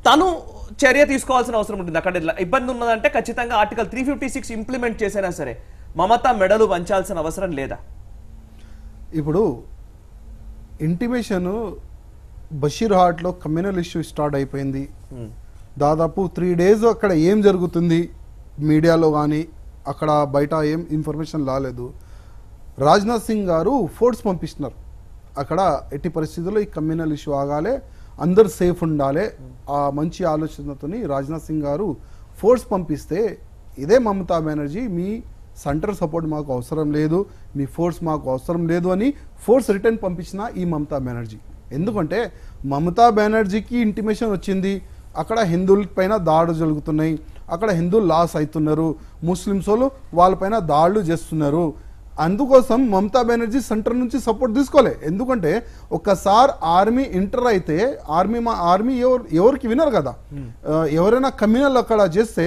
తను చర్య తీసుకోవాల్సిన అవసరం ఉంటుంది? అక్కడ ఇబ్బంది ఉన్నదంటే ఖచ్చితంగా ఆర్టికల్ 356 ఇంప్లిమెంట్ చేసినా సరే మమతా మెడలు వంచాల్సిన అవసరం లేదా? ఇప్పుడు ఇంటిమేషన్ బషీర్హాట్లో కమ్యూనల్ ఇష్యూ స్టార్ట్ అయిపోయింది. దాదాపు 3 days అక్కడ ఏం జరుగుతుంది మీడియాలో కానీ అక్కడ బయట ఏం ఇన్ఫర్మేషన్ రాలేదు. రాజ్నాథ్ సింగ్ గారు ఫోర్స్ పంపిస్తున్నారు అక్కడ. ఎట్టి పరిస్థితుల్లో ఈ కమ్యూనల్ ఇష్యూ ఆగాలి, అందరు సేఫ్ ఉండాలి, ఆ మంచి ఆలోచనతోని రాజ్నాథ్ సింగ్ గారు ఫోర్స్ పంపిస్తే ఇదే మమతా బెనర్జీ మీ సెంటర్ సపోర్ట్ మాకు అవసరం లేదు, మీ ఫోర్స్ మాకు అవసరం లేదు అని ఫోర్స్ రిటర్న్ పంపించిన ఈ మమతా బెనర్జీ. ఎందుకంటే మమతా బెనర్జీకి ఇంటిమేషన్ వచ్చింది అక్కడ హిందువుల పైన దాడులు జరుగుతున్నాయి, అక్కడ హిందువులు లాస్ అవుతున్నారు, ముస్లిమ్స్ వాళ్ళు వాళ్ళపైన దాడులు చేస్తున్నారు. అందుకోసం మమతా బెనర్జీ సెంటర్ నుంచి సపోర్ట్ తీసుకోలే. ఎందుకంటే ఒక్కసారి ఆర్మీ ఎంటర్ అయితే ఆర్మీ ఎవరికి వినరు కదా. ఎవరైనా కమ్యూనల్ అక్కడ చేస్తే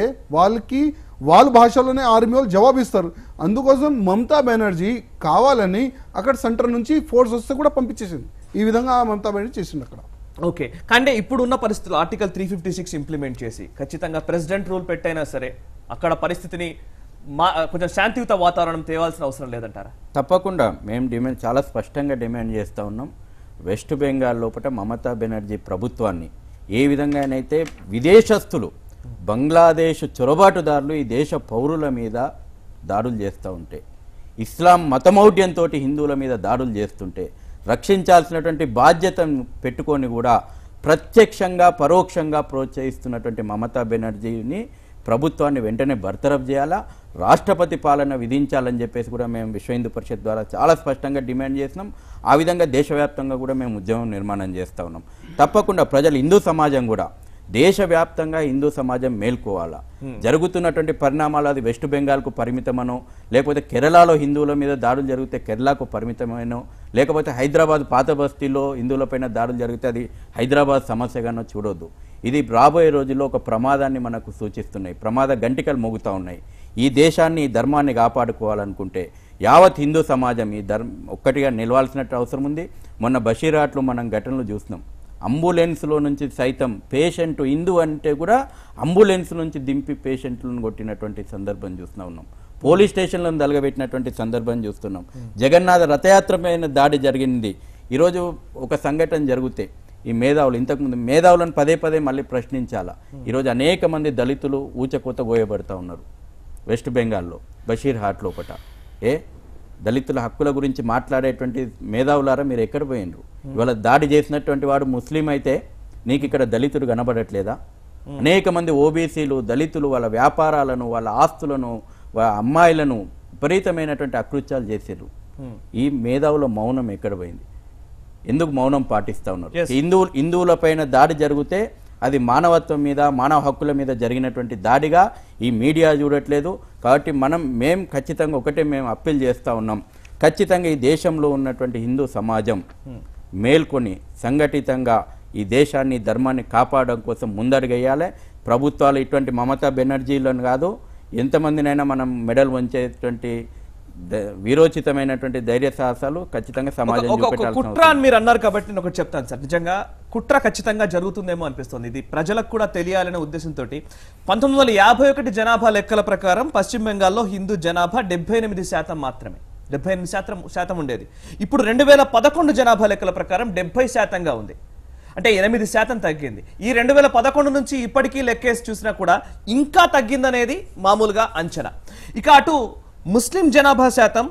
వాళ్ళ భాషలోనే ఆర్మీ వాళ్ళు జవాబు ఇస్తారు. అందుకోసం మమతా బెనర్జీ కావాలని అక్కడ సెంటర్ నుంచి ఫోర్స్ వస్తే కూడా పంపించేసింది. ఈ విధంగా మమతా బెనర్జీ చేసింది అక్కడ. ఓకే, కానీ ఇప్పుడున్న పరిస్థితులు ఆర్టికల్ 356 ఇంప్లిమెంట్ చేసి ఖచ్చితంగా ప్రెసిడెంట్ రూల్ పెట్టైనా సరే అక్కడ పరిస్థితిని కొంచెం శాంతియుత వాతావరణం తేవాల్సిన అవసరం లేదంటారా? తప్పకుండా మేము చాలా స్పష్టంగా డిమాండ్ చేస్తూ ఉన్నాం. వెస్ట్ బెంగాల్ లోపల మమతా బెనర్జీ ప్రభుత్వాన్ని ఏ విధంగానైతే విదేశస్తులు బంగ్లాదేశ్ చొరబాటుదారులు ఈ దేశ పౌరుల మీద దాడులు చేస్తూ ఉంటే, ఇస్లాం మతమౌఢ్యంతో హిందువుల మీద దాడులు చేస్తుంటే రక్షించాల్సినటువంటి బాధ్యతను పెట్టుకొని కూడా ప్రత్యక్షంగా పరోక్షంగా ప్రోత్సహిస్తున్నటువంటి మమతా బెనర్జీని ప్రభుత్వాన్ని వెంటనే బర్తరఫ్ చేయాలా, రాష్ట్రపతి పాలన విధించాలని చెప్పేసి కూడా మేము విశ్వ హిందూ పరిషత్ ద్వారా చాలా స్పష్టంగా డిమాండ్ చేస్తున్నాం. ఆ విధంగా దేశవ్యాప్తంగా కూడా మేము ఉద్యమం నిర్మాణం చేస్తూ ఉన్నాం. తప్పకుండా ప్రజలు, హిందూ సమాజం కూడా దేశవ్యాప్తంగా హిందూ సమాజం మేల్కోవాలా. జరుగుతున్నటువంటి పరిణామాలు అది వెస్ట్ బెంగాల్కు పరిమితమనో, లేకపోతే కేరళలో హిందువుల మీద దాడులు జరిగితే కేరళకు పరిమితమేనో, లేకపోతే హైదరాబాద్ పాత బస్తీలో హిందువులపైన దాడులు జరిగితే అది హైదరాబాద్ సమస్యగానో చూడొద్దు. ఇది రాబోయే రోజుల్లో ఒక ప్రమాదాన్ని మనకు సూచిస్తున్నాయి, ప్రమాద గంటికలు మోగుతూ ఉన్నాయి. ఈ దేశాన్ని, ఈ ధర్మాన్ని కాపాడుకోవాలనుకుంటే యావత్ హిందూ సమాజం ఈ ఒక్కటిగా నిలవాల్సినట్టు అవసరం ఉంది. మొన్న బషీర్హాట్లో మనం ఘటనలు చూస్తున్నాం. అంబులెన్స్లో నుంచి సైతం పేషెంట్ హిందూ అంటే కూడా అంబులెన్స్ నుంచి దింపి పేషెంట్లను కొట్టినటువంటి సందర్భం చూస్తూ ఉన్నాం. పోలీస్ స్టేషన్లను తలగబెట్టినటువంటి సందర్భం చూస్తున్నాం. జగన్నాథ రథయాత్ర పైన దాడి జరిగింది. ఈరోజు ఒక సంఘటన జరిగితే ఈ మేధావులు, ఇంతకుముందు మేధావులను పదే పదే మళ్ళీ ప్రశ్నించాలా. ఈరోజు అనేక మంది దళితులు ఊచకోత గోయబడుతూ ఉన్నారు వెస్ట్ బెంగాల్లో బషీర్హాట్ లోపట. దళితుల హక్కుల గురించి మాట్లాడేటువంటి మేధావులారా మీరు ఎక్కడ పోయినరు? ఇవాళ దాడి చేసినటువంటి వాడు ముస్లిం అయితే నీకు ఇక్కడ దళితుడు కనబడట్లేదా? అనేక మంది ఓబీసీలు, దళితులు వాళ్ళ వ్యాపారాలను, వాళ్ళ ఆస్తులను, వాళ్ళ అమ్మాయిలను విపరీతమైనటువంటి అకృత్యాలు చేశారు. ఈ మేధావుల మౌనం ఎక్కడ పోయింది? ఎందుకు మౌనం పాటిస్తూ ఉన్నారు? హిందువుల పైన దాడి జరిగితే అది మానవత్వం మీద, మానవ హక్కుల మీద జరిగినటువంటి దాడిగా ఈ మీడియా చూడట్లేదు. కాబట్టి మేము ఖచ్చితంగా ఒకటే మేము అప్పీల్ చేస్తూ ఉన్నాం. ఖచ్చితంగా ఈ దేశంలో ఉన్నటువంటి హిందూ సమాజం మేల్కొని సంఘటితంగా ఈ దేశాన్ని, ధర్మాన్ని కాపాడడం కోసం ముందడుగేయాలి. ప్రభుత్వాలు ఇటువంటి మమతా బెనర్జీలను కాదు, ఎంతమందినైనా మనం మెడల్ వంచేటువంటి వీరోచితమైనటువంటి ధైర్య సాహసాలు ఖచ్చితంగా సమాజం కుట్ర అని మీరు అన్నారు కాబట్టి నేను ఒకటి చెప్తాను సార్. నిజంగా కుట్ర ఖచ్చితంగా జరుగుతుందేమో అనిపిస్తుంది. ఇది ప్రజలకు కూడా తెలియాలనే ఉద్దేశంతో 1951 జనాభా లెక్కల ప్రకారం పశ్చిమ బెంగాల్లో హిందూ జనాభా 78% మాత్రమే, 78% ఉండేది. ఇప్పుడు 2011 జనాభా లెక్కల ప్రకారం 70%గా ఉంది. అంటే 8% తగ్గింది. ఈ 2011 నుంచి ఇప్పటికీ లెక్కేసి చూసినా కూడా ఇంకా తగ్గిందనేది మామూలుగా అంచనా. ఇక అటు ముస్లిం జనాభా శాతం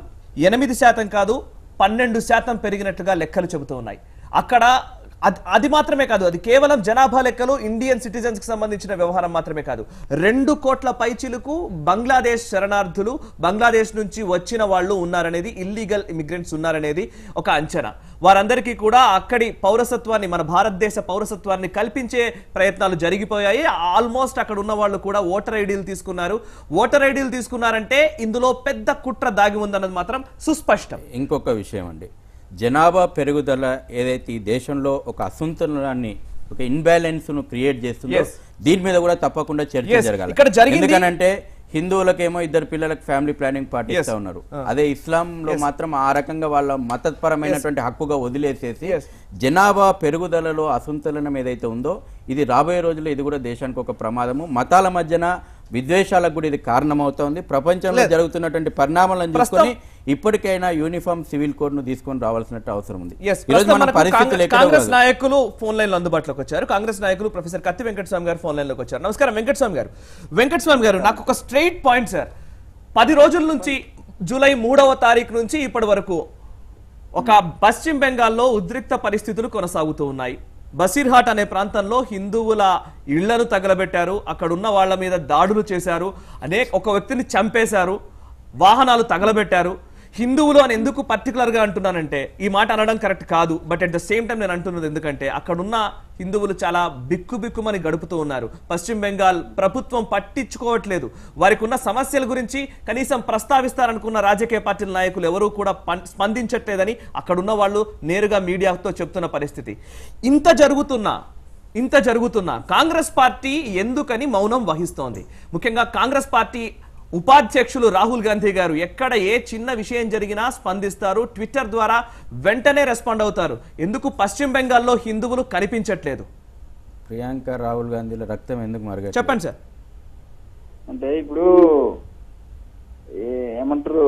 8% కాదు 12% పెరిగినట్లుగా లెక్కలు చెబుతూ ఉన్నాయి. అక్కడ అది మాత్రమే కాదు, అది కేవలం జనాభా లెక్కలు, ఇండియన్ సిటిజన్స్ కి సంబంధించిన వ్యవహారం మాత్రమే కాదు. 2 కోట్ల పైచిలుకు బంగ్లాదేశ్ శరణార్థులు, బంగ్లాదేశ్ నుంచి వచ్చిన వాళ్ళు ఉన్నారనేది, ఇల్లీగల్ ఇమిగ్రెంట్స్ ఉన్నారనేది ఒక అంచనా. వారందరికీ కూడా అక్కడి పౌరసత్వాన్ని, మన భారతదేశ పౌరసత్వాన్ని కల్పించే ప్రయత్నాలు జరిగిపోయాయి. ఆల్మోస్ట్ అక్కడ ఉన్న వాళ్ళు కూడా ఓటర్ ఐడీలు తీసుకున్నారు. ఓటర్ ఐడీలు తీసుకున్నారంటే ఇందులో పెద్ద కుట్ర దాగి ఉందన్నది మాత్రం సుస్పష్టం. ఇంకొక విషయం అండి, జనాభా పెరుగుదల ఏదైతే ఈ దేశంలో ఒక అసంతులనాన్ని, ఒక ఇన్బ్యాలెన్స్ ను క్రియేట్ చేస్తుందో దీని మీద కూడా తప్పకుండా చర్చ జరగాలి. ఎందుకనంటే హిందువులకేమో 2 పిల్లలకు ఫ్యామిలీ ప్లానింగ్ పాటిస్తా ఉన్నారు. అదే ఇస్లాంలో మాత్రం ఆ రకంగా వాళ్ళ మతపరమైనటువంటి హక్కుగా వదిలేసేసి జనాభా పెరుగుదలలో అసంతులనం ఏదైతే ఉందో ఇది రాబోయే రోజుల్లో ఇది కూడా దేశానికి ఒక ప్రమాదము. మతాల మధ్యన విద్వేషాలకు కూడా ఇది కారణమవుతోంది. ప్రపంచంలో జరుగుతున్నటువంటి పరిణామాలను చూసుకొని ఇప్పటికైనా యూనిఫామ్ సివిల్ కోడ్ ను తీసుకొని రావాల్సినట్టు అవసరం ఉంది. కాంగ్రెస్ నాయకులు ఫోన్ లైన్ లో అందుబాటులోకి వచ్చారు. కాంగ్రెస్ నాయకులు ప్రొఫెసర్ కత్తి వెంకటస్వామి గారు ఫోన్ లైన్ లోకి వచ్చారు. నమస్కారం వెంకటస్వామి గారు. వెంకటస్వామి గారు, నాకు ఒక స్ట్రైట్ పాయింట్ సార్. 10 రోజుల నుంచి, జూలై 3వ తారీఖు నుంచి ఇప్పటి వరకు ఒక పశ్చిమ బెంగాల్లో ఉద్రిక్త పరిస్థితులు కొనసాగుతూ ఉన్నాయి. బసీర్హాట్ అనే ప్రాంతంలో హిందువుల ఇళ్లను తగలబెట్టారు, అక్కడున్న వాళ్ళ మీద దాడులు చేశారు, ఒక వ్యక్తిని చంపేశారు, వాహనాలు తగలబెట్టారు. హిందువులు అని ఎందుకు పర్టికులర్గా అంటున్నానంటే, ఈ మాట అనడం కరెక్ట్ కాదు, but at the same time నేను అంటున్నది ఎందుకంటే అక్కడున్న హిందువులు చాలా బిక్కుబిక్కుమని గడుపుతూ ఉన్నారు. పశ్చిమ బెంగాల్ ప్రభుత్వం పట్టించుకోవట్లేదు. వారికి ఉన్న సమస్యల గురించి కనీసం ప్రస్తావిస్తారనుకున్న రాజకీయ పార్టీల నాయకులు ఎవరూ కూడా స్పందించట్లేదని అక్కడున్న వాళ్ళు నేరుగా మీడియాతో చెప్తున్న పరిస్థితి. ఇంత జరుగుతున్నా కాంగ్రెస్ పార్టీ ఎందుకని మౌనం వహిస్తోంది? ముఖ్యంగా కాంగ్రెస్ పార్టీ ఉపాధ్యక్షులు రాహుల్ గాంధీ గారు ఎక్కడ ఏ చిన్న విషయం జరిగినా స్పందిస్తారు, ట్విట్టర్ ద్వారా వెంటనే రెస్పాండ్ అవుతారు. ఎందుకు పశ్చిమ బెంగాల్లో హిందువులు కనిపించట్లేదు? ప్రియాంక రాహుల్ గాంధీల రక్తం ఎందుకు మరగ? చెప్పండి సార్. అంటే ఇప్పుడు ఏమంటారు,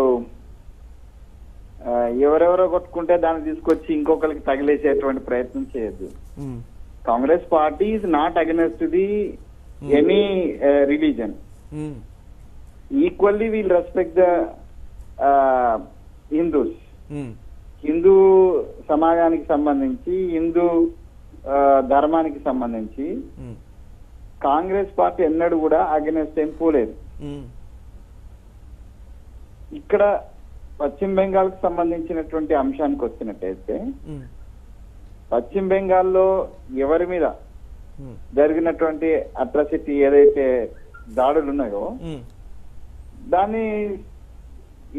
ఎవరెవరో కొట్టుకుంటే దాన్ని తీసుకొచ్చి ఇంకొకరికి తగిలేసేటువంటి ప్రయత్నం చేయొద్దు. Congress party is not against the any religion. Equally we'll respect the Hindus. Hindu సమాజానికి సంబంధించి, హిందూ ధర్మానికి సంబంధించి కాంగ్రెస్ పార్టీ ఎన్నడూ కూడా అగెన్స్ట్ ఏం పోలేదు. ఇక్కడ పశ్చిమ బెంగాల్ కు సంబంధించినటువంటి అంశానికి వచ్చినట్టయితే, పశ్చిమ బెంగాల్లో ఎవరి మీద జరిగినటువంటి అట్రాసిటీ ఏదైతే దాడులు ఉన్నాయో దాన్ని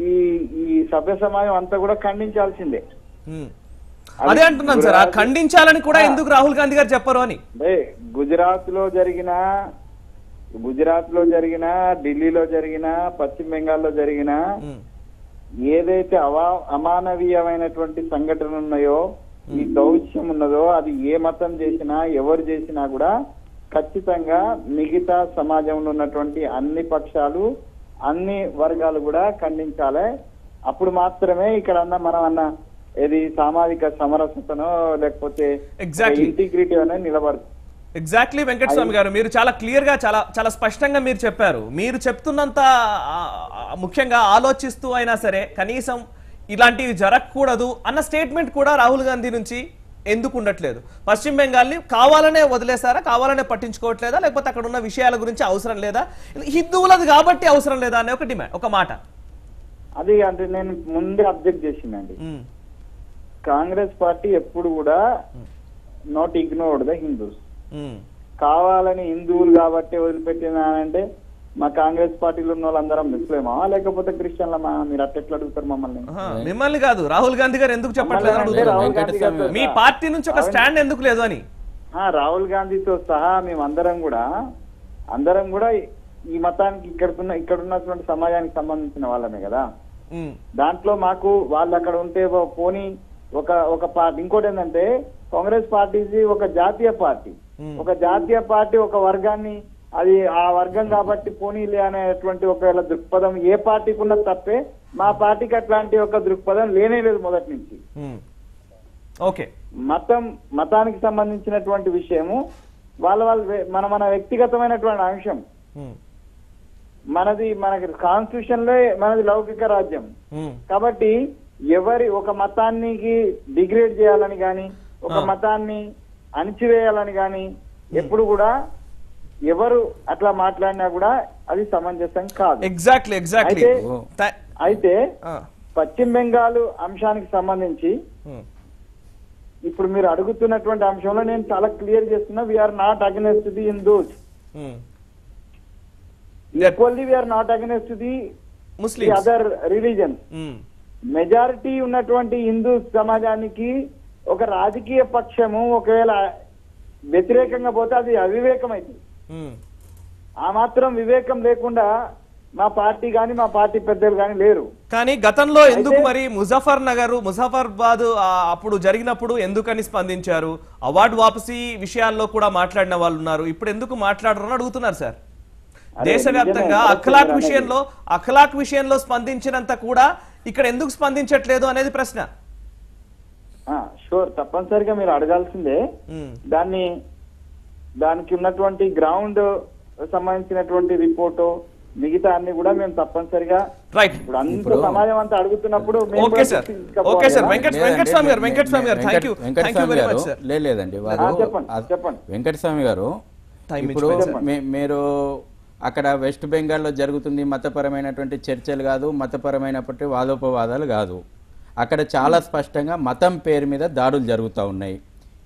ఈ సభ్య సమాజం అంతా కూడా ఖండించాల్సిందే. అదే అంటున్నాను సార్, ఖండించాలని కూడా ఎందుకు రాహుల్ గాంధీ గారు చెప్పరు అని. గుజరాత్ లో జరిగిన, ఢిల్లీలో జరిగిన, పశ్చిమ బెంగాల్లో జరిగిన ఏదైతే అమానవీయమైనటువంటి సంఘటనలు ఉన్నాయో, ఈ దౌత్యం ఉన్నదో, అది ఏ మతం చేసినా ఎవరు చేసినా కూడా ఖచ్చితంగా మిగతా సమాజంలో ఉన్నటువంటి అన్ని పక్షాలు, అన్ని వర్గాలు కూడా ఖండించాలి. అప్పుడు మాత్రమే ఇక్కడ మనం ఏది సామాజిక సమరసతనో లేకపోతే ఇంటిగ్రిటీ అనేది నిలబడుతుంది. ఎగ్జాక్ట్లీ వెంకటస్వామి గారు, మీరు చాలా క్లియర్ గా చాలా స్పష్టంగా మీరు చెప్పారు. మీరు చెప్తున్నంత ముఖ్యంగా ఆలోచిస్తూ అయినా సరే కనీసం ఇలాంటివి జరగకూడదు అన్న స్టేట్మెంట్ కూడా రాహుల్ గాంధీ నుంచి ఎందుకు ఉండట్లేదు? పశ్చిమ బెంగాల్ని కావాలనే వదిలేసారా? కావాలనే పట్టించుకోవట్లేదా? లేకపోతే అక్కడ ఉన్న విషయాల గురించి అవసరం లేదా? హిందువులది కాబట్టి అవసరం లేదా అనే ఒక మాట. అది అంటే నేను ముందే అబ్జెక్ట్ చేసిందండి. కాంగ్రెస్ పార్టీ ఎప్పుడు కూడా నాట్ ఇగ్నోర్డ్ ద హిందూస్. కావాలని హిందువులు కాబట్టి వదిలిపెట్టినానంటే మా కాంగ్రెస్ పార్టీలో ఉన్న వాళ్ళందరం ముస్లిమా లేకపోతే క్రిస్టియన్లమా? మీరు అట్లా అడుగుతారు మమ్మల్ని. మిమ్మల్ని కాదు, రాహుల్ గాంధీ గారు ఎందుకు చెప్పట్లేదు? మీ పార్టీ నుంచి ఒక స్టాండ్ ఎందుకు లేదు అని. రాహుల్ గాంధీతో సహా మేమందరం కూడా ఈ మతానికి ఇక్కడ ఉన్నటువంటి సమాజానికి సంబంధించిన వాళ్ళమే కదా. దాంట్లో మాకు వాళ్ళు అక్కడ ఉంటే పోనీ ఒక పార్టీ. ఇంకోటి ఏంటంటే కాంగ్రెస్ పార్టీ ఒక జాతీయ పార్టీ. ఒక వర్గాన్ని, అది ఆ వర్గం కాబట్టి పోనీలే అనేటువంటి ఒకవేళ దృక్పథం ఏ పార్టీకి ఉన్నది తప్పే. మా పార్టీకి అట్లాంటి ఒక దృక్పథం లేనే లేదు మొదటి నుంచి. మతానికి సంబంధించినటువంటి విషయము మన వ్యక్తిగతమైనటువంటి అంశం. మనకి కాన్స్టిట్యూషన్ లో మనది లౌకిక రాజ్యం. కాబట్టి ఒక మతానికి డిగ్రేడ్ చేయాలని గాని, ఒక మతాన్ని అణిచివేయాలని గాని ఎప్పుడు కూడా ఎవరు అట్లా మాట్లాడినా కూడా అది సమంజసం కాదు. ఎగ్జాక్ట్లీ. అయితే పశ్చిమ బెంగాల్ అంశానికి సంబంధించి ఇప్పుడు మీరు అడుగుతున్నటువంటి అంశంలో నేను చాలా క్లియర్ చేస్తున్నా, we are not against the Hindus, equally we are not against the other religion. Majority ఉన్నటువంటి హిందూ సమాజానికి ఒక రాజకీయ పక్షము ఒకవేళ వ్యతిరేకంగా పోతే అది అవివేకం అవుతుంది. ఆ మాత్రం వివేకం లేకుండా మా పార్టీ గాని మా పార్టీ పెద్దలు గాని లేరు. కానీ గతంలో ఎందుకు మరి ముజఫర్బాద్ అప్పుడు జరిగినప్పుడు ఎందుకని స్పందించారు? అవార్డు వాపసీ విషయాల్లో కూడా మాట్లాడిన వాళ్ళు ఉన్నారు, ఇప్పుడు ఎందుకు మాట్లాడరు అని అడుగుతున్నారు సార్. దేశవ్యాప్తంగా అఖలాక్ విషయంలో స్పందించినంత కూడా ఇక్కడ ఎందుకు స్పందించట్లేదు అనేది ప్రశ్న. షూర్, తప్పనిసరిగా మీరు అడగాల్సిందే. దానికి ఉన్నటువంటి గ్రౌండ్ సంబంధించినటువంటి రిపోర్టు మిగతా అన్ని కూడా మేము తప్పనిసరిగా ఇప్పుడు అంత సమాజం అంతా అడుగుతున్నప్పుడు లేదండి చెప్పండి వెంకటస్వామి గారు. ఇప్పుడు మీరు అక్కడ వెస్ట్ బెంగాల్లో జరుగుతుంది మతపరమైనటువంటి చర్చలు కాదు, మతపరమైనటువంటి వాదోపవాదాలు కాదు. అక్కడ చాలా స్పష్టంగా మతం పేరు మీద దాడులు జరుగుతూ ఉన్నాయి,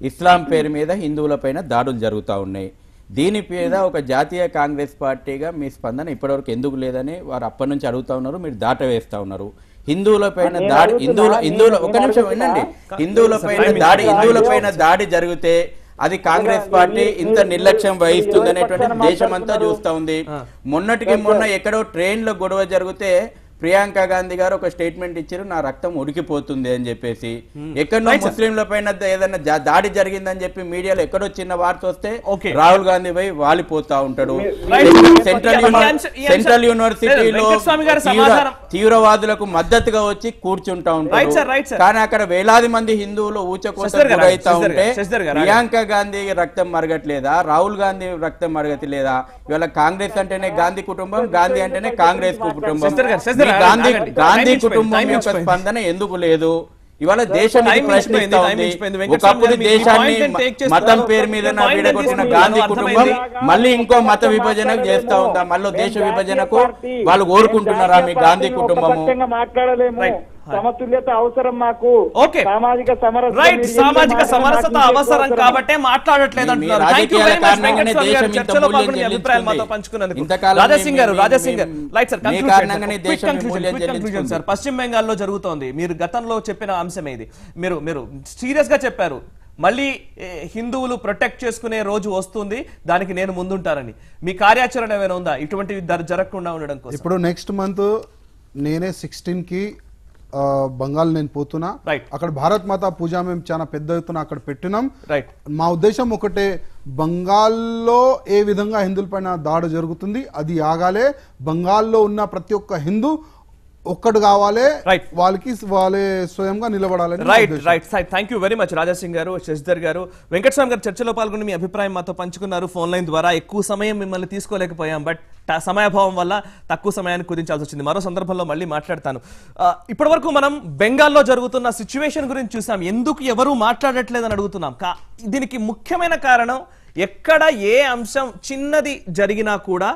ఇస్లాం పేరు మీద హిందువులపైన దాడులు జరుగుతూ ఉన్నాయి. దీని మీద ఒక జాతీయ కాంగ్రెస్ పార్టీగా మీ స్పందన ఇప్పటివరకు ఎందుకు లేదని వారు అప్పటి నుంచి అడుగుతా ఉన్నారు, మీరు దాట వేస్తా ఉన్నారు. హిందువులపైన దాడి ఒక నిమిషం వినండి, హిందువులపైన దాడి జరిగితే అది కాంగ్రెస్ పార్టీ ఇంత నిర్లక్ష్యం వహిస్తుంది అనేటువంటి దేశమంతా చూస్తా ఉంది. మొన్నటికి మొన్న ఎక్కడో ట్రైన్ లో గొడవ జరిగితే ప్రియాంక గాంధీ గారు ఒక స్టేట్మెంట్ ఇచ్చారు, నా రక్తం ఉడికిపోతుంది అని చెప్పేసి. ఎక్కడో ముస్లింల పైన ఏదైనా దాడి జరిగిందని చెప్పి మీడియాలో ఎక్కడో చిన్న వార్త వస్తే రాహుల్ గాంధీ పోయి వాలిపోతా ఉంటాడు. సెంట్రల్ యూనివర్సిటీలో తీవ్రవాదులకు మద్దతుగా వచ్చి కూర్చుంటా ఉంటాడు. కానీ అక్కడ వేలాది మంది హిందువులు ఊచకోత గురైతా ఉంటే ప్రియాంక గాంధీ రక్తం మరగట్లేదా, రాహుల్ గాంధీ రక్తం మరగట్లేదా? ఇవాళ కాంగ్రెస్ అంటేనే గాంధీ కుటుంబం, గాంధీ అంటేనే కాంగ్రెస్ కుటుంబం. గాంధీ కుటుంబం యొక్క స్పందన ఎందుకు లేదు? ఇవాళ దేశం ప్రశ్నిస్తా ఉంది. ఒకప్పుడు దేశాన్ని మతం పేరు మీద విడగొట్టిన గాంధీ కుటుంబం మళ్ళీ ఇంకో మత విభజన చేస్తా ఉందా? మళ్ళీ దేశ విభజనకు వాళ్ళు కోరుకుంటున్నారా మీ గాంధీ కుటుంబము? మాట్లాడలేము. సమతుల్యత అవసరం మాకు. సామాజిక సమరసత అవసరం కాబట్టే మాట్లాడట్లేదు అంటున్నారు. పశ్చిమ బెంగాల్లో జరుగుతోంది, మీరు గతంలో చెప్పిన అంశం ఇది, మీరు సీరియస్ గా చెప్పారు. మళ్ళీ హిందువులు ప్రొటెక్ట్ చేసుకునే రోజు వస్తుంది, దానికి నేను ముందుంటారని. మీ కార్యాచరణ ఏమైనా ఉందా ఇటువంటివి జరగకుండా ఉండడం కోసం? ఇప్పుడు నెక్స్ట్ మంత్ నేనే 16 కి బంగాల్ నేను పోతున్నా. అక్కడ భారత్ మాతా పూజ మేము చాలా పెద్ద ఎత్తున అక్కడ పెట్టినాం. మా ఉద్దేశం ఒకటే, బంగాల్లో ఏ విధంగా హిందువులపైన దాడి జరుగుతుంది అది ఆగాలే. బంగాల్లో ఉన్న ప్రతి ఒక్క హిందూ ఒక్కడు కావాలి, వాళ్ళే స్వయంగా నిలబడాలని. Right. Thank you very much Rajasingh గారు, శశిధర్ గారు. వెంకటస్వామి గారు చర్చలో పాల్గొని మీ అభిప్రాయం మాతో పంచుకున్నారు ఫోన్ లైన్ ద్వారా. ఎక్కువ సమయం మిమ్మల్ని తీసుకోలేకపోయాం, బట్ సమయాభావం వల్ల తక్కువ సమయాన్ని కుదించాల్సి వచ్చింది. మరో సందర్భంలో మళ్ళీ మాట్లాడతాను. ఇప్పటి వరకు మనం బెంగాల్లో జరుగుతున్న సిచ్యువేషన్ గురించి చూసాం, ఎందుకు ఎవరు మాట్లాడట్లేదని అడుగుతున్నాం. దీనికి ముఖ్యమైన కారణం, ఎక్కడ ఏ అంశం చిన్నది జరిగినా కూడా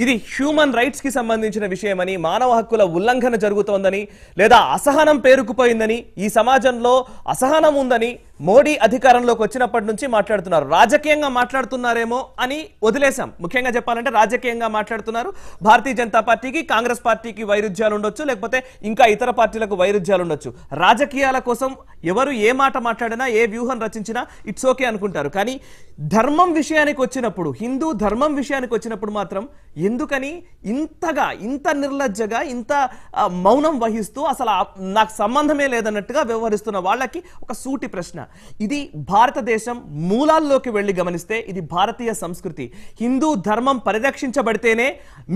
ఇది హ్యూమన్ రైట్స్ కి సంబంధించిన విషయమని, మానవ హక్కుల ఉల్లంఘన జరుగుతోందని, లేదా అసహనం పేరుకుపోయిందని, ఈ సమాజంలో అసహనం ఉందని మోడీ అధికారంలోకి వచ్చినప్పటి నుంచి మాట్లాడుతున్నారు. రాజకీయంగా మాట్లాడుతున్నారేమో అని వదిలేశాం. ముఖ్యంగా చెప్పాలంటే రాజకీయంగా మాట్లాడుతున్నారు. భారతీయ జనతా పార్టీకి కాంగ్రెస్ పార్టీకి వైరుధ్యాలు ఉండొచ్చు, లేకపోతే ఇంకా ఇతర పార్టీలకు వైరుధ్యాలు ఉండొచ్చు. రాజకీయాల కోసం ఎవరు ఏ మాట మాట్లాడినా, ఏ వ్యూహం రచించినా ఇట్స్ ఓకే అనుకుంటారు. కానీ ధర్మం విషయానికి వచ్చినప్పుడు, హిందూ ధర్మం విషయానికి వచ్చినప్పుడు మాత్రం ఎందుకని ఇంత నిర్లజ్జగా, ఇంత మౌనం వహిస్తూ, అసలు నాకు సంబంధమే లేదన్నట్టుగా వ్యవహరిస్తున్న వాళ్ళకి ఒక సూటి ప్రశ్న. ఇది భారతదేశం మూలాల్లోకి వెళ్లి గమనిస్తే ఇది భారతీయ సంస్కృతి. హిందూ ధర్మం పరిరక్షించబడితేనే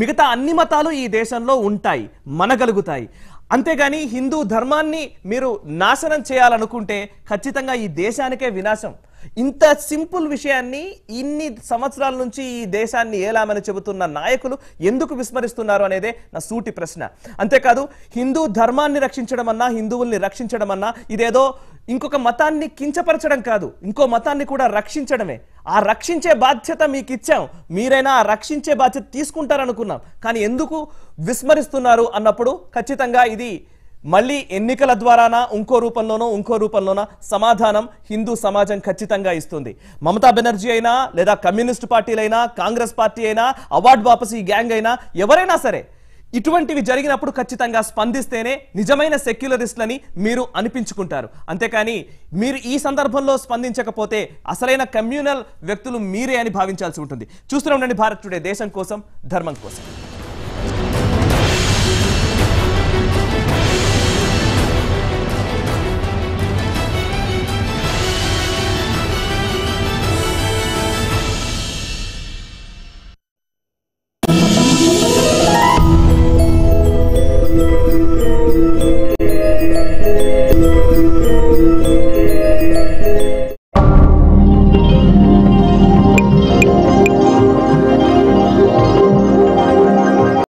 మిగతా అన్ని మతాలు ఈ దేశంలో ఉంటాయి, మనగలుగుతాయి. అంతేగాని హిందూ ధర్మాన్ని మీరు నాశనం చేయాలనుకుంటే ఖచ్చితంగా ఈ దేశానికే వినాశం. ఇంత సింపుల్ విషయాన్ని ఇన్ని సంవత్సరాల నుంచి ఈ దేశాన్ని ఏలామని చెబుతున్న నాయకులు ఎందుకు విస్మరిస్తున్నారు అనేదే నా సూటి ప్రశ్న. అంతేకాదు హిందూ ధర్మాన్ని రక్షించడం అన్నా, హిందువుల్ని రక్షించడం అన్నా ఇదేదో ఇంకొక మతాన్ని కించపరచడం కాదు, ఇంకో మతాన్ని కూడా రక్షించడమే. ఆ రక్షించే బాధ్యత మీకు ఇచ్చాం, మీరైనా ఆ రక్షించే బాధ్యత తీసుకుంటారనుకున్నాం. కానీ ఎందుకు విస్మరిస్తున్నారు అన్నప్పుడు ఖచ్చితంగా ఇది మళ్ళీ ఎన్నికల ద్వారానా ఇంకో రూపంలోనా సమాధానం హిందూ సమాజం ఖచ్చితంగా ఇస్తుంది. మమతా బెనర్జీ అయినా, లేదా కమ్యూనిస్ట్ పార్టీలైనా, కాంగ్రెస్ పార్టీ అయినా, అవార్డు వాపసి గ్యాంగ్ అయినా, ఎవరైనా సరే ఇటువంటివి జరిగినప్పుడు ఖచ్చితంగా స్పందిస్తేనే నిజమైన సెక్యులరిస్టులని మీరు అనిపించుకుంటారు. అంతేకాని మీరు ఈ సందర్భంలో స్పందించకపోతే అసలైన కమ్యూనల్ వ్యక్తులు మీరే అని భావించాల్సి ఉంటుంది. చూస్తూనే ఉండండి భారత్ టుడే, దేశం కోసం, ధర్మం కోసం.